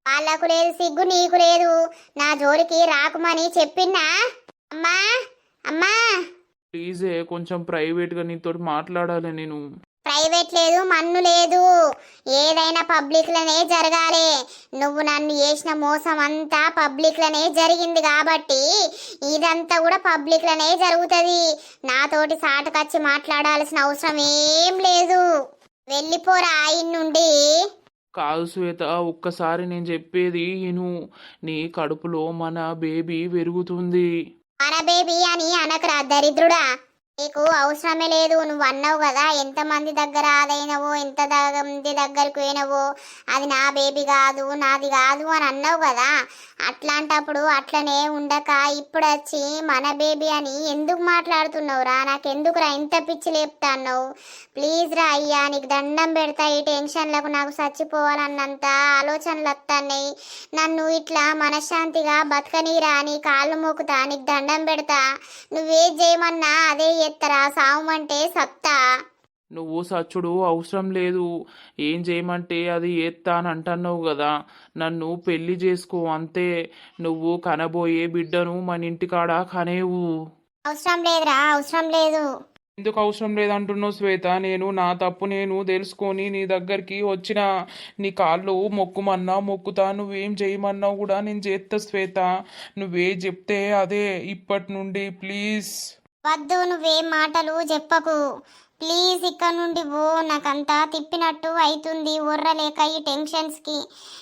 వాళ్ళకు లేదు సిగ్గు, నీకు లేదు. నా జోలికి రాకుమని చెప్పినా? అమ్మా అమ్మా ప్లీజే కొంచెం ప్రైవేట్గా నీతో మాట్లాడాలి నేను. ప్రైవేట్ లేదు మన్ను లేదు, ఏదైనా పబ్లిక్ లనే జరగాలి. నువ్వు నన్ను చేసిన మోసం అంతా పబ్లిక్ లనే జరిగింది కాబట్టి ఇదంతా కూడా పబ్లిక్ లనే జరుగుతుంది. నాతోటి సాటుకొచ్చి మాట్లాడాల్సిన అవసరం ఏం లేదు. వెళ్ళిపోరా ఆయన నుండి. కాదు శ్వేత, ఒక్కసారి నేను చెప్పేది విను. నీ కడుపులో మన బేబీ పెరుగుతుంది. మన బేబీ అని అనకరా దరిద్రుడా. నీకు అవసరమే లేదు. నువ్వు అన్నావు కదా ఎంతమంది దగ్గర అదైనవో ఎంత మంది దగ్గరకు పోయినవో అది నా బేబీ కాదు నాది కాదు అని అన్నావు కదా. అట్లాంటప్పుడు అట్లనే ఉండక ఇప్పుడు వచ్చి మన బేబీ అని ఎందుకు మాట్లాడుతున్నావు రా? నాకెందుకు రా ఇంత పిచ్చి లేపుతాన్నావు? ప్లీజ్ రా అయ్యా, నీకు దండం పెడతా. ఈ టెన్షన్లకు నాకు చచ్చిపోవాలన్నంత ఆలోచనలు వస్తున్నాయి. నన్ను ఇట్లా మనశ్శాంతిగా బతకనీరా, నీ కాళ్ళు మోకుతా, నీకు దండం పెడతా. నువ్వేం చేయమన్నా అదే ఎత్తరా, సావమంటే సత్తా. నువ్వు సచ్చుడు అవసరం లేదు. ఏం చేయమంటే అది ఏత్తా అని అంటున్నావు కదా. నన్ను పెళ్లి చేసుకో అంతే. నువ్వు కనబోయే బిడ్డను మన ఇంటికాడ కనేవు. అవసరం లేదురా, అవసరం లేదు. ఎందుకు అవసరం లేదంటున్నావు శ్వేత? నేను నా తప్పు నేను తెలుసుకొని నీ దగ్గరికి వచ్చిన, నీ కాళ్ళు మొక్కుమన్నా మొక్కుతా, నువ్వేం చేయమన్నావు కూడా నేను చేస్తా శ్వేత. నువ్వే చెప్తే అదే ఇప్పటి నుండి ప్లీజ్. వద్దు, నువ్వేం మాటలు చెప్పకు ప్లీజ్. ఇక్కడ నుండి పో. నాకంతా తిప్పినట్టు అవుతుంది ఒర్రలేక ఈ టెన్షన్స్కి.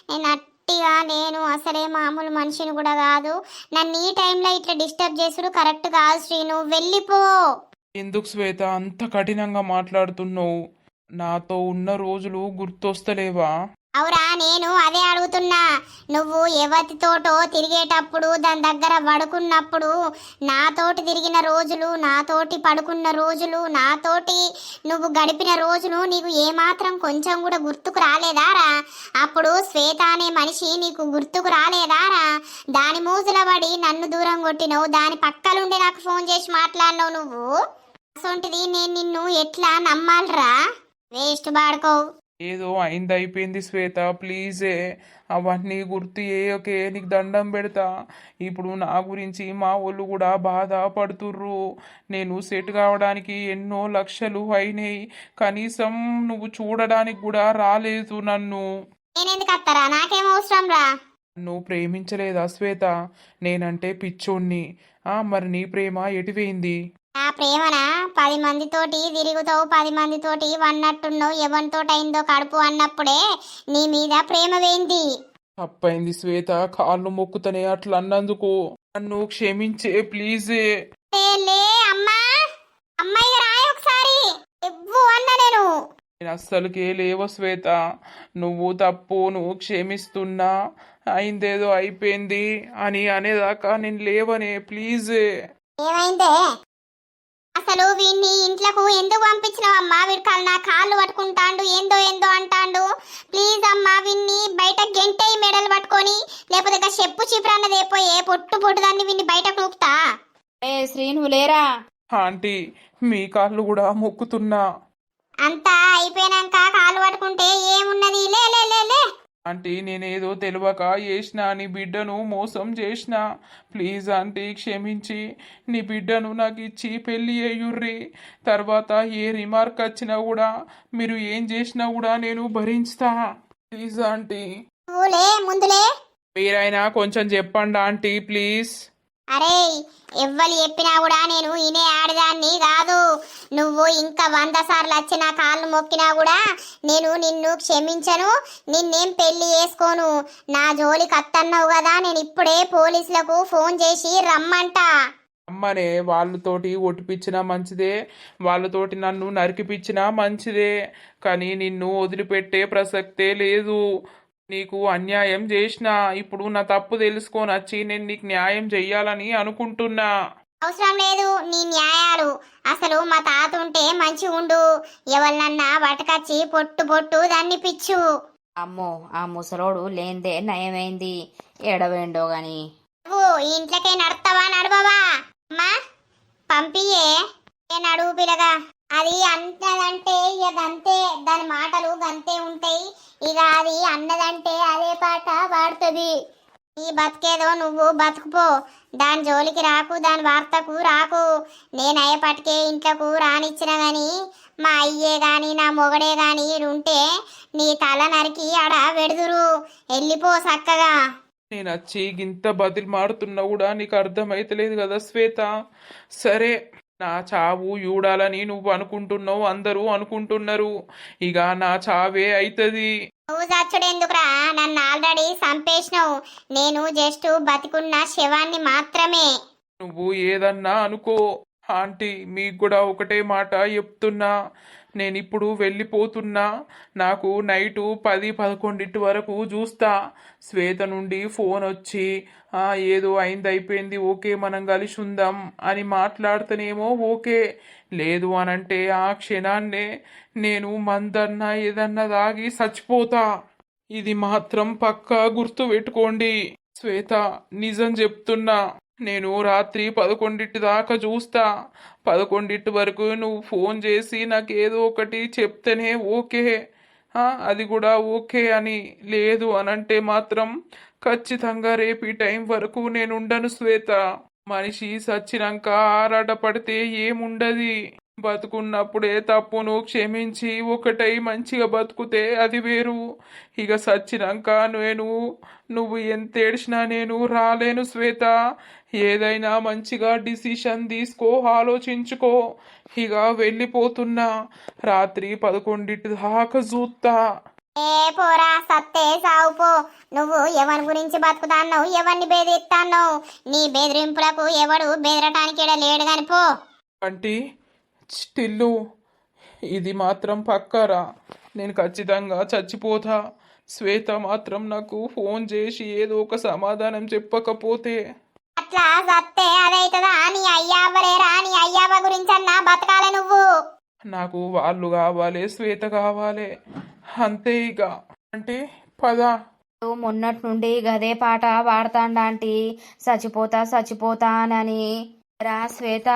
నేను అట్టిగా నేను అసలే మామూలు మనిషిని కూడా కాదు. నన్ను ఈ టైంలో ఇట్లా డిస్టర్బ్ చేసుడు కరెక్ట్ కాదు శ్రీను, వెళ్ళిపో. ఎందుకు శ్వేత అంత కఠినంగా మాట్లాడుతున్నావు? నాతో ఉన్న రోజులు గుర్తొస్తలేవా? అవురా, నేను అదే అడుగుతున్నా. నువ్వు ఎవరితోటో తిరిగేటప్పుడు దాని దగ్గర పడుకున్నప్పుడు నాతోటి తిరిగిన రోజులు, నాతోటి పడుకున్న రోజులు, నాతోటి నువ్వు గడిపిన రోజులు నీకు ఏమాత్రం కొంచెం కూడా గుర్తుకు రాలేదారా? అప్పుడు శ్వేత అనే మనిషి నీకు గుర్తుకు రాలేదారా? దాని మూజుల పడి నన్ను దూరం కొట్టినవు, దాని పక్కలుండి నాకు ఫోన్ చేసి మాట్లాడినావు నువ్వు. అసొంటిది నేను నిన్ను ఎట్లా నమ్మాలరా? వేస్ట్ బాడుకో. ఏదో అయింది అయిపోయింది శ్వేత, ప్లీజే అవన్నీ గుర్తు చేయకే, నీకు దండం పెడతా. ఇప్పుడు నా గురించి మా వాళ్ళు కూడా బాధపడుతుర్రు. నేను సెట్ కావడానికి ఎన్నో లక్షలు అయినాయి, కనీసం నువ్వు చూడడానికి కూడా రాలేదు నన్ను. నేనెందుకు అత్తరా? నాకేం అవసరం రా? నువ్వు ప్రేమించలేదా శ్వేత? నేనంటే పిచ్చోణ్ణి. మరి నీ ప్రేమ ఎటువైంది? నా ప్రేమనా? 10 మందితోటి తిరుగుతావు, 10 మందితోటి వన్నట్టున్నావు, ఎవరితోటి అయిందో కడుపు అన్నప్పుడే నీ మీద ప్రేమ వేయింది. తప్పైంది శ్వేత, కాళ్ళు మొక్కుతనే అట్లా అన్నందుకు నన్ను క్షమించే ప్లీజే. లే అమ్మా, అమ్మాయి రాయి ఒకసారి ఎవ్వు అన్న నేను. నేను అస్సలకే లేవు శ్వేత, నువ్వు తప్పు, నువ్వు క్షమిస్తున్నా, అయిందేదో అయిపోయింది అని అనేదాకా నేను లేవనే ప్లీజే. ఏమైందే? అసలు వీడిని ఇంట్లోకి ఎందుకు పంపించినావమ్మా? వీడు నా కాళ్ళు పట్టుకుంటాండు, ఏందో ఏందో అంటాండు. ప్లీజ్ అమ్మా, వీడిని బయట గెంటేయి మెడలు పట్టుకొని, లేకపోతే ఇక చెప్పు చిపురన్నదేపోయే పొట్టు పొట్టు దాన్ని వీడిని బయటకు నూపుతా. ఏ శ్రీను లేరా? ఆంటీ మీ కాళ్ళు కూడా మొక్కుతున్నా. అంతా అయిపోయినాక కాళ్ళు పట్టుకుంటే ఏమున్నది? లే లే లే లే. ఆంటీ నేనేదో తెలియక చేసిన, నీ బిడ్డను మోసం చేసిన. ప్లీజ్ ఆంటీ క్షమించి నీ బిడ్డను నాకు ఇచ్చి పెళ్ళి అయ్యుర్రి. తర్వాత ఏ రిమార్క్ వచ్చినా కూడా, మీరు ఏం చేసినా కూడా నేను భరించుతా. Please aunty. నువ్వులే ముందులే. మీరైనా కొంచెం చెప్పండి ఆంటీ ప్లీజ్. అరే, ఎవ్వరు చెప్పినా కూడా నేను ఇనే ఆడదాన్ని కాదు. నువ్వు ఇంకా 100 సార్లు వచ్చి నా కాళ్ళు మొక్కినా కూడా నేను నిన్ను క్షమించను, నిన్నేం పెళ్లి చేసుకోను. నా జోలికి అత్తన్నావు కదా, నేను ఇప్పుడే పోలీసులకు ఫోన్ చేసి రమ్మంట. అమ్మనే వాళ్ళతోటి ఒట్టిపించినా మంచిదే, వాళ్ళతోటి నన్ను నరికిపించినా మంచిదే, కానీ నిన్ను వదిలిపెట్టే ప్రసక్తే లేదు. నీకు అన్యాయం చేసినా, ఇప్పుడు నా తప్పు తెలుసుకొని వచ్చి నేను నీకు న్యాయం చెయ్యాలని అనుకుంటున్నా. అవసరం లేదు నీ న్యాయాలు. అసలు మా తాత ఉంటే మంచి ఉండు, ఎవరినన్నా పట్టుకొచ్చి పొట్టు పొట్టు దాన్ని పిచ్చు. అమ్మో, ఆ ముసలోడు లేందే నయమైంది. ఎడవేండో గాని నువ్వు ఈ ఇంట్లోకే నడతావా నడవవా? అమ్మా పంపియే. నడువు పిల్లగా. అది అన్నదంటే ఇక గంతే, దాని మాటలు గంతే ఉంటాయి. ఇక అది అన్నదంటే అదే పాట పాడుతుంది. నీ బతికేదో నువ్వు బతుకుపో, దాని జోలికి రాకు, దాని వార్తకు రాకు. నేను అయ్యపటికే ఇంట్లోకు రానిచ్చిన గాని మా అయ్యే గాని నా మొగడే గాని ఉంటే నీ తల నరికి ఆడ వెడుదురు. వెళ్ళిపో సక్కగా. నేను వచ్చి గింత బదిలి మారుతున్నా కూడా నీకు అర్థమైతలేదు కదా శ్వేత. సరే, నా చావు చూడాలని నువ్వు అనుకుంటున్నావు, అందరూ అనుకుంటున్నారు. ఇక నా చావే అవుతుంది. నువ్వు చచ్చుడెందుకురా, నన్ను ఆల్రెడీ చంపేసినావు. నేను జస్ట్ బతికున్న శవాన్ని మాత్రమే. నువ్వు ఏదన్నా అనుకో ఆంటీ, మీకు కూడా ఒకటే మాట చెప్తున్నా. నేను ఇప్పుడు వెళ్ళిపోతున్నా. నాకు నైటు 10-11 వరకు చూస్తా. శ్వేత నుండి ఫోన్ వచ్చి ఏదో అయింది, అయిపోయింది, ఓకే మనం కలిసి ఉందాం అని మాట్లాడితేనేమో ఓకే, లేదు అనంటే ఆ క్షణాన్నే నేను మందన్నా ఏదన్నా దాగి చచ్చిపోతా. ఇది మాత్రం పక్కా గుర్తు పెట్టుకోండి శ్వేత, నిజం చెప్తున్నా. నేను రాత్రి 11 దాకా చూస్తా. 11 వరకు నువ్వు ఫోన్ చేసి నాకు ఏదో ఒకటి చెప్తేనే ఓకే, అది కూడా ఓకే అని, లేదు అనంటే మాత్రం ఖచ్చితంగా రేపు ఈ టైం వరకు నేను ఉండను శ్వేత. మనిషి సచ్చినాక ఆరాట పడితే ఏముండది. బతుకున్నప్పుడే తప్పును క్షమించి ఒకటై మంచిగా బతుకుతే అది వేరు. ఇక సచ్చినాక నువ్వు ఎంత ఏడ్చినా నేను రాలేను శ్వేత. ఏదైనా మంచిగా డిసిషన్ తీసుకో, ఆలోచించుకో. ఇక వెళ్ళిపోతున్నా. రాత్రి 11 దాకా చూస్తా. ఏ పోరా, సత్తే సావుపో. నువ్వు ఎవరి గురించి బతుకుతాన్నావు, ఎవరిని బెదిరిస్తాన్నావు? నీ బెదిరింపులకు ఎవడు బెదరటానికి ఈడ లేడు గాని పో. అంటే స్టిల్లు ఇది మాత్రం పక్కరా, నేను ఖచ్చితంగా చచ్చిపోతా. శ్వేత మాత్రం నాకు ఫోన్ చేసి ఏదో ఒక సమాధానం చెప్పకపోతే. అట్లా సత్తే అదైతదా? నీ అయ్యా అవ్వలేరా? నీ అయ్యావ గురించి అన్నా బతకాలే నువ్వు. నాకు వాళ్ళు కావాలి, శ్వేత కావాలి, అంతే ఇక. అంటే పదా. మొన్నటి నుండి గదే పాట పాడతాండాంటి, చచ్చిపోతా చచ్చిపోతా అని. రా శ్వేత,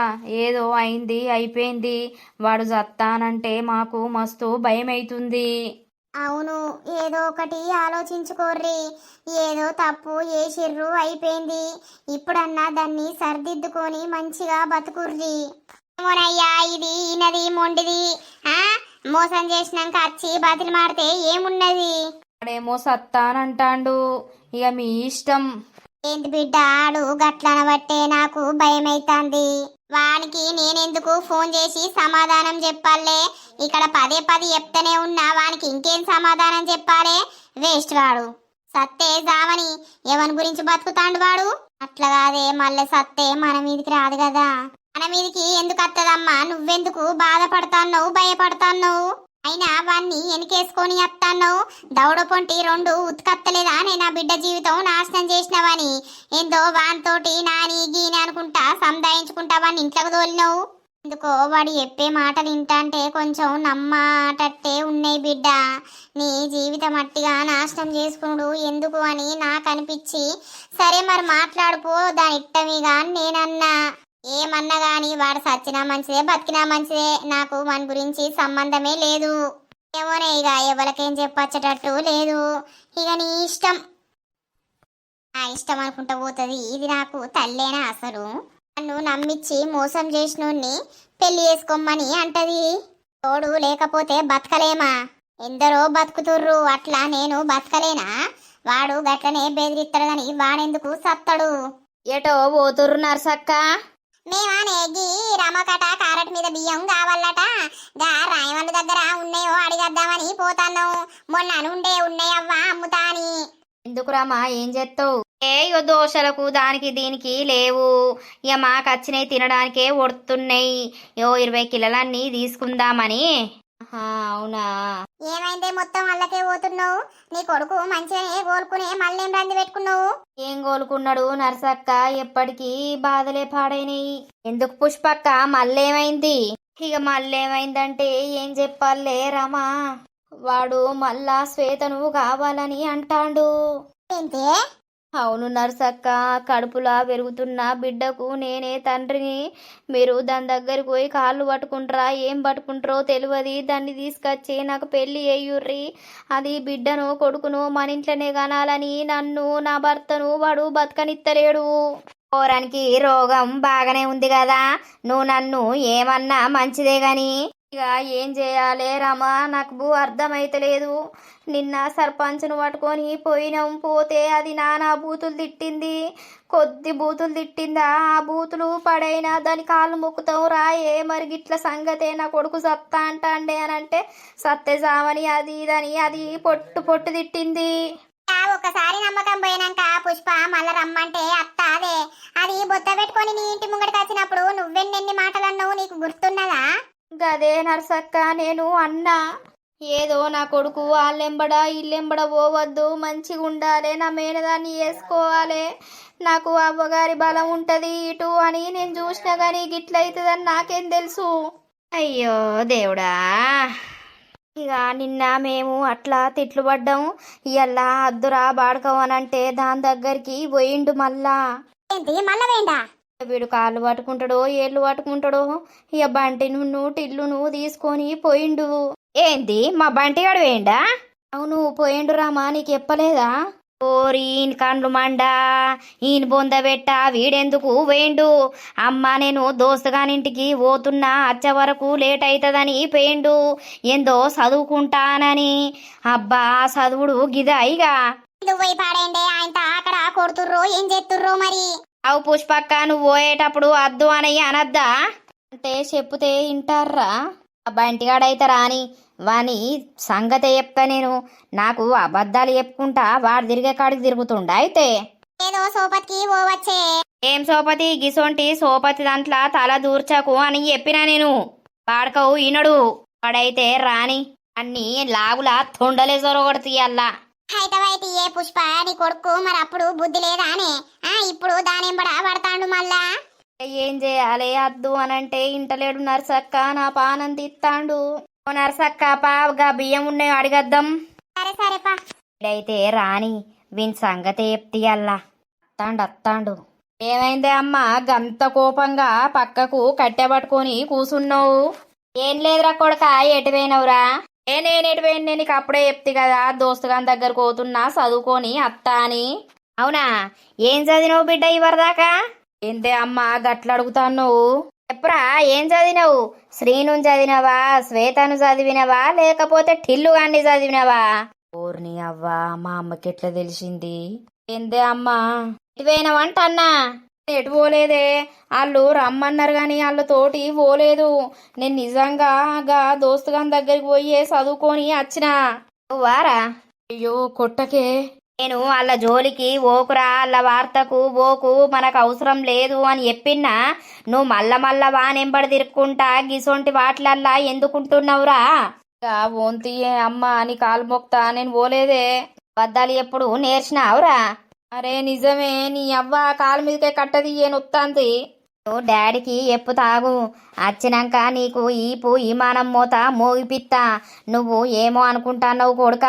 ఏదో అయింది, అయిపోయింది, వాడు చత్తానంటే మాకు మస్తు భయం అవుతుంది. అవును, ఏదో ఒకటి ఆలోచించుకోర్రి. ఏదో తప్పు చేసిర్రు, అయిపోయింది. ఇప్పుడన్నా దాన్ని సరిదిద్దుకొని మంచిగా బతుకుర్రి. ఏమోనయ్యా, ఇది ఈనది మొండిది. మోసం చేసినాక వచ్చి బతిలు మాడితే ఏమున్నది? వాడేమో సత్తానంటాండు, ఇక మీ ఇష్టం. ఏంటి బిడ్డ, ఆడు గట్లనబట్టే నాకు భయం అవుతుంది. వానికి నేనెందుకు ఫోన్ చేసి సమాధానం చెప్పాలే? ఇక్కడ పదే చెప్తూనే ఉన్నా, వానికి ఇంకేం సమాధానం చెప్పాలే? వేస్ట్ వాడు. సత్తే జావని ఎవరి గురించి బతుకుతాండు వాడు? అట్లా కాదే, మళ్ళీ సత్తే మన మీదికి రాదు కదా. మన మీదికి ఎందుకు వస్తుందమ్మా? నువ్వెందుకు బాధపడతాన్నావు, భయపడతాన్నావు? అయినా వాన్ని ఎనికేసుకొని వస్తాన్నావు. దౌడ పొంటి 2 ఉత్కత్తలేదా? నేను బిడ్డ జీవితం నాశనం చేసినవని ఏందో వానితోటి నాని గీని అనుకుంటా సందాయించుకుంటా వాడిని ఇంట్లోకి తోలినావు. ఎందుకో వాడు చెప్పే మాటలు వింటాంటే కొంచెం నమ్మటట్టే ఉన్నాయి బిడ్డ. నీ జీవితం అట్టిగా నాశనం చేసుకున్నాడు ఎందుకు అని నాకు అనిపించి, సరే మరి మాట్లాడుపో, దాని ఇట్టమిగా నేనన్నా. ఏమన్నా గాని వాడు సచ్చినా మంచిదే, బతికినా మంచిదే, నాకు మన గురించి సంబంధమే లేదు. ఏమోనే, ఇక ఎవరికేం చెప్పచ్చేటట్టు లేదు. ఇక నీ ఇష్టం. నా ఇష్టం అనుకుంటా పోతుంది. ఇది నాకు తల్లేనా అసలు? నన్ను నమ్మిచ్చి మోసం చేసినోన్ని పెళ్లి చేసుకోమని అంటది. తోడు లేకపోతే బతకలేమా? ఎందరో బతుకుతుర్రు, అట్లా నేను బతకలేనా? వాడు గట్లనే బెదిరిస్తాడు గాని వాడెందుకు సత్తడు? ఎటో పోతుర్రు నర్సక్క? మేమానే గీ రమకట కారట్ మీద బియ్యం కావాలట, గా రాయవల్లి దగ్గర ఉన్నాయో అడిగద్దామని పోతాను. మొన్న ఉన్నాయవ్వా అమ్ముతా అని. ఎందుకు రామా, ఏం చేస్తావు? ఇగో దోశలకు దానికి దీనికి లేవు, ఇక మాకు వచ్చినాయి తినడానికే ఒడుతున్నాయి. 20 కిలోలన్నీ తీసుకుందామని. అవునా? ఏమైందే మొత్తం వాళ్ళకే పోతున్నావు? నీ కొడుకు మంచిగానే కోలుకునే మళ్ళేం రంది పెట్టుకున్నావు? ఏం కోలుకున్నాడు నర్సక్క, ఎప్పటికీ బాధలే పాడైనాయి. ఎందుకు పుష్పక్క, మళ్ళేమైంది? ఇక మళ్ళేమైందంటే ఏం చెప్పాలే రమా, వాడు మళ్ళా శ్వేతను కావాలని అంటాండు. ఏంటే? అవును నర్సక్క, కడుపులా పెరుగుతున్న బిడ్డకు నేనే తండ్రిని. మీరు దాని దగ్గరికి పోయి కాళ్ళు పట్టుకుంటారా ఏం పట్టుకుంటారో తెలియదు, దాన్ని తీసుకొచ్చి నాకు పెళ్లి అయ్యుర్రి. అది బిడ్డను కొడుకును మన ఇంట్లోనే కనాలని నన్ను నా భర్తను వాడు బతకనిత్తలేడు. పోరానికి రోగం బాగానే ఉంది కదా, నువ్వు నన్ను ఏమన్నా మంచిదే గాని ఇక ఏం చేయాలే రమా, నాకు అర్థమైతలేదు. నిన్న సర్పంచ్ను పట్టుకొని పోయినాం, పోతే అది నానా బూతులు తిట్టింది. కొద్ది బూతులు తిట్టిందా, ఆ బూతులు పడైనా దాని కాళ్ళు మొక్కుతాం రాయే. మరి గిట్ల సంగతే నా కొడుకు సత్తా అంటాండే అని అంటే సత్తే సామని అది ఇదని అది పొట్టు పొట్టు తిట్టింది. ఒకసారి నమ్మకం పోయినాక పుష్ప మళ్ళా రమ్మంటే అత్త అదే అది బొత్త పెట్టుకొని నీ ఇంటి ముంగడికి వచ్చినప్పుడు నువ్వెన్నెన్ని మాటలు అన్నావు నీకు గుర్తున్నదా? గదే నర్సక్క నేను అన్నా, ఏదో నా కొడుకు వాళ్ళెంబడ ఇల్లెంబడ పోవద్దు, మంచిగా ఉండాలి, నా మేనదాన్ని వేసుకోవాలి, నాకు అవ్వగారి బలం ఉంటది ఇటు అని నేను చూసినా గానీ గిట్లయితుందని నాకేం తెలుసు. అయ్యో దేవుడా, ఇక నిన్న మేము అట్లా తిట్లు పడ్డాం. ఇయ్యల్లా అద్దురా బాడకం అనంటే దాని దగ్గరికి పోయిండు మళ్ళా. ఏంటి మళ్ళా వేండా? వీడు కాళ్ళు పట్టుకుంటాడో ఏళ్ళు పట్టుకుంటాడో, ఇక బంటి నున్ను టిల్లును తీసుకొని పోయిండు. ఏంది మా బంటిగాడు వేయండా? అవును పోయిండు రామా, నీకు చెప్పలేదా? ఓరి ఈయన కండ్లు మండా, ఈయన బొంద పెట్ట వీడెందుకు వేయండు? అమ్మ నేను దోస్తుగానింటికి పోతున్నా, వచ్చే వరకు లేట్ అవుతుందని పోయిండు, ఏందో చదువుకుంటానని. అబ్బా చదువుడు గిదా ఇక. నువ్వు పోయి పాడేండే, ఆయన అక్కడ కొడుతుర్రో ఏం చేస్తుర్రో మరి. అవు పుష్పక్క, నువ్వు పోయేటప్పుడు అద్దు అని అనద్దా అంటే చెప్తే వింటారా? ఆ బంటిగాడైతే రాని వాని సంగతే చెప్తా నేను. నాకు అబద్ధాలు చెప్పుకుంటా వాడు తిరిగే కాడికి తిరుగుతుండా అయితే. ఏదో సోపతికి పోవచ్చే. ఏం సోపతి గిసొంటి సోపతి దాంట్లో తల దూర్చకు అని చెప్పినా నేను. వాడకవు ఈనడు, వాడైతే రాని అన్ని లాగులా తొండలే సొరగొడతీయల్లా. అయితే ఏ పుష్ప నీ కొడుకు మరి అప్పుడు బుద్ధి లేదా అనే ఇప్పుడు దానెంబడ పడతాండు మళ్ళా. ఏం చేయాలి అద్దు అనంటే ఇంటలేడు నర్సక్క, నా పానం తిత్తాండు. ఓ నర్సక్క పాగా బియ్యం ఉన్నాయి అడిగద్దాం. సరే సరేపా. ఇడైతే రాని వీని సంగతే చెప్తీయల్లా. అత్తాండు. ఏమైందే అమ్మ గంత కోపంగా పక్కకు కట్టెబట్టుకొని కూసున్నావు? ఏం లేదురా కొడక, ఎటుపోయినవురా? నేను ఎటుపోయిన నీకు అప్పుడే చెప్తి కదా, దోస్తుగాని దగ్గరకు పోతున్నా చదువుకొని అత్తా అని. అవునా, ఏం చదివినావు బిడ్డ ఇవరిదాకా? ఏంటే అమ్మ గట్ల అడుగుతాను? ఎప్పుడా ఏం చదివినావు? శ్రీను చదివినవా, శ్వేతను చదివినవా, లేకపోతే టిల్లుగాన్ని చదివినవా? ఓర్ని అవ్వా, మా అమ్మకి ఎట్లా తెలిసింది? ఏందే అమ్మా ఎటుపోయినవంట అన్నా? ఎటు పోలేదే, వాళ్ళు రమ్మన్నారు కానీ వాళ్ళతోటి పోలేదు. నేను నిజంగా గా దోస్తుగాని దగ్గరికి పోయి చదువుకొని వచ్చినా. వారా? అయ్యో కొట్టకే. నేను వాళ్ళ జోలికి ఓకురా, వాళ్ళ వార్తకు ఓకు, మనకు అవసరం లేదు అని చెప్పినా నువ్వు మళ్ళా వానెంబడి తిరుక్కుంటా గిసొంటి వాటిలల్లా ఎందుకుంటున్నావురా? ఓంతియే అమ్మ అని కాలు మొక్తా, నేను పోలేదే. వద్దాలి ఎప్పుడు నేర్చినావురా? అరే నిజమే, నీ అవ్వ కాలు మీదకే కట్టది నొత్తాంది. నువ్వు డాడీకి ఎప్పు తాగు, వచ్చినాక నీకు ఈపు ఈమానం మూత మోగిపిత్తా. నువ్వు ఏమో అనుకుంటాన్నావు కొడుక,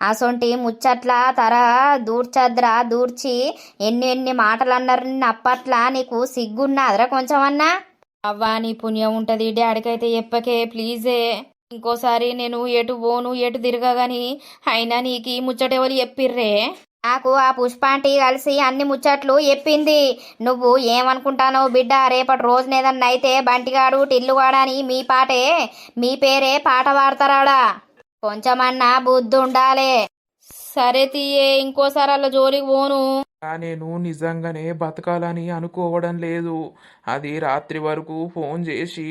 అసొంటి ముచ్చట్ల తర దూర్చద్రా దూర్చి ఎన్ని మాటలు అన్నారు నిన్ను అప్పట్లా. నీకు సిగ్గున్నాదరా కొంచెమన్నా? అవ్వా నీ పుణ్యం ఉంటది, డాడీకైతే చెప్పకే ప్లీజే. ఇంకోసారి నేను ఎటు పోను ఎటు తిరగగాని అయినా నీకు ముచ్చటెవరు చెప్పిర్రే? నాకు ఆ పుష్పాంటి కలిసి అన్ని ముచ్చట్లు చెప్పింది. నువ్వు ఏమనుకుంటానో బిడ్డ, రేపటి రోజునేదన్నా అయితే బంటిగాడు టిల్లుగాడని మీ పేరే పాట పాడతారాడా? కొంచెమన్నా బుద్ధి ఉండాలే. సరే తీయే, ఇంకోసారి అలా జోలికి పోను. నేను నిజంగానే బతకాలని అనుకోవడం లేదు. అది రాత్రి వరకు ఫోన్ చేసి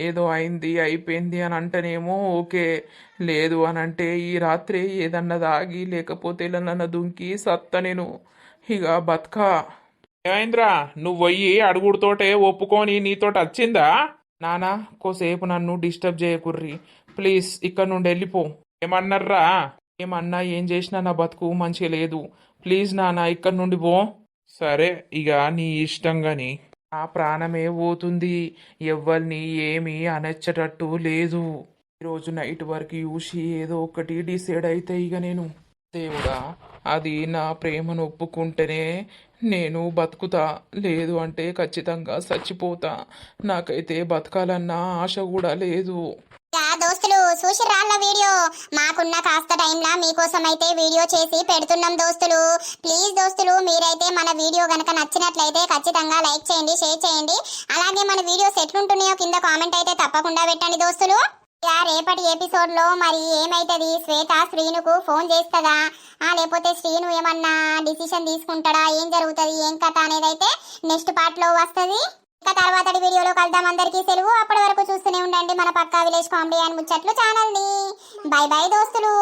ఏదో అయింది అయిపోయింది అని అంటేనేమో ఓకే, లేదు అని అంటే ఈ రాత్రి ఏదన్నా దాగి లేకపోతే నన్ను దుంకి సత్త నేను ఇక బతకా. ఏమైందిరా, నువ్వు పోయి అడుగుడుతోటే ఒప్పుకొని నీతోటి వచ్చిందా? నానా కోసేపు నన్ను డిస్టర్బ్ చేయకుర్రి ప్లీజ్, ఇక్కడ నుండి వెళ్ళిపో. ఏమన్నారా? ఏమన్నా ఏం చేసినా నా బతుకు మంచిగా లేదు, ప్లీజ్ నాన్న ఇక్కడ నుండి పో. సరే ఇక నీ ఇష్టం గాని, ఆ ప్రాణమే పోతుంది, ఎవ్వరిని ఏమీ అనొచ్చేటట్టు లేదు. ఈరోజు నైట్ వరకు చూసి ఏదో ఒకటి డిసైడ్ అయితే ఇక నేను దేవుడా అది నా ప్రేమను ఒప్పుకుంటేనే నేను బతుకుతా, లేదు అంటే ఖచ్చితంగా చచ్చిపోతా. నాకైతే బతకాలన్న ఆశ కూడా లేదు. దోస్తులు చూసిర్రాళ్ళ వీడియో, మాకున్న కాస్త టైంలా మీకోసం అయితే వీడియో చేసి పెడుతున్నాం దోస్తులు. ప్లీజ్ దోస్తులు, మీరైతే మన వీడియో గనక నచ్చినట్లయితే ఖచ్చితంగా లైక్ చేయండి, షేర్ చేయండి. అలాగే మన వీడియోస్ ఎట్లుంటున్నాయో కింద కామెంట్ అయితే తప్పకుండా పెట్టండి దోస్తులు. రేపటి ఎపిసోడ్ లో మరి ఏమైతుంది, శ్వేత శ్రీనుకు ఫోన్ చేస్తుందా, లేకపోతే శ్రీను ఏమన్నా డిసిషన్ తీసుకుంటాడా, ఏం జరుగుతుంది, ఏం కథ అనేది అయితే నెక్స్ట్ పార్ట్ లో వస్తుంది. ఇంకా తర్వాతటి వీడియోలో కలుద్దాం. అందరికీ సెలవు. అప్పటి వరకు చూస్తూనే ఉండండి మన పక్కా విలేజ్ కామెడీ అండ్ ముచ్చట్లు ఛానల్ ని. బై బై దోస్తులు.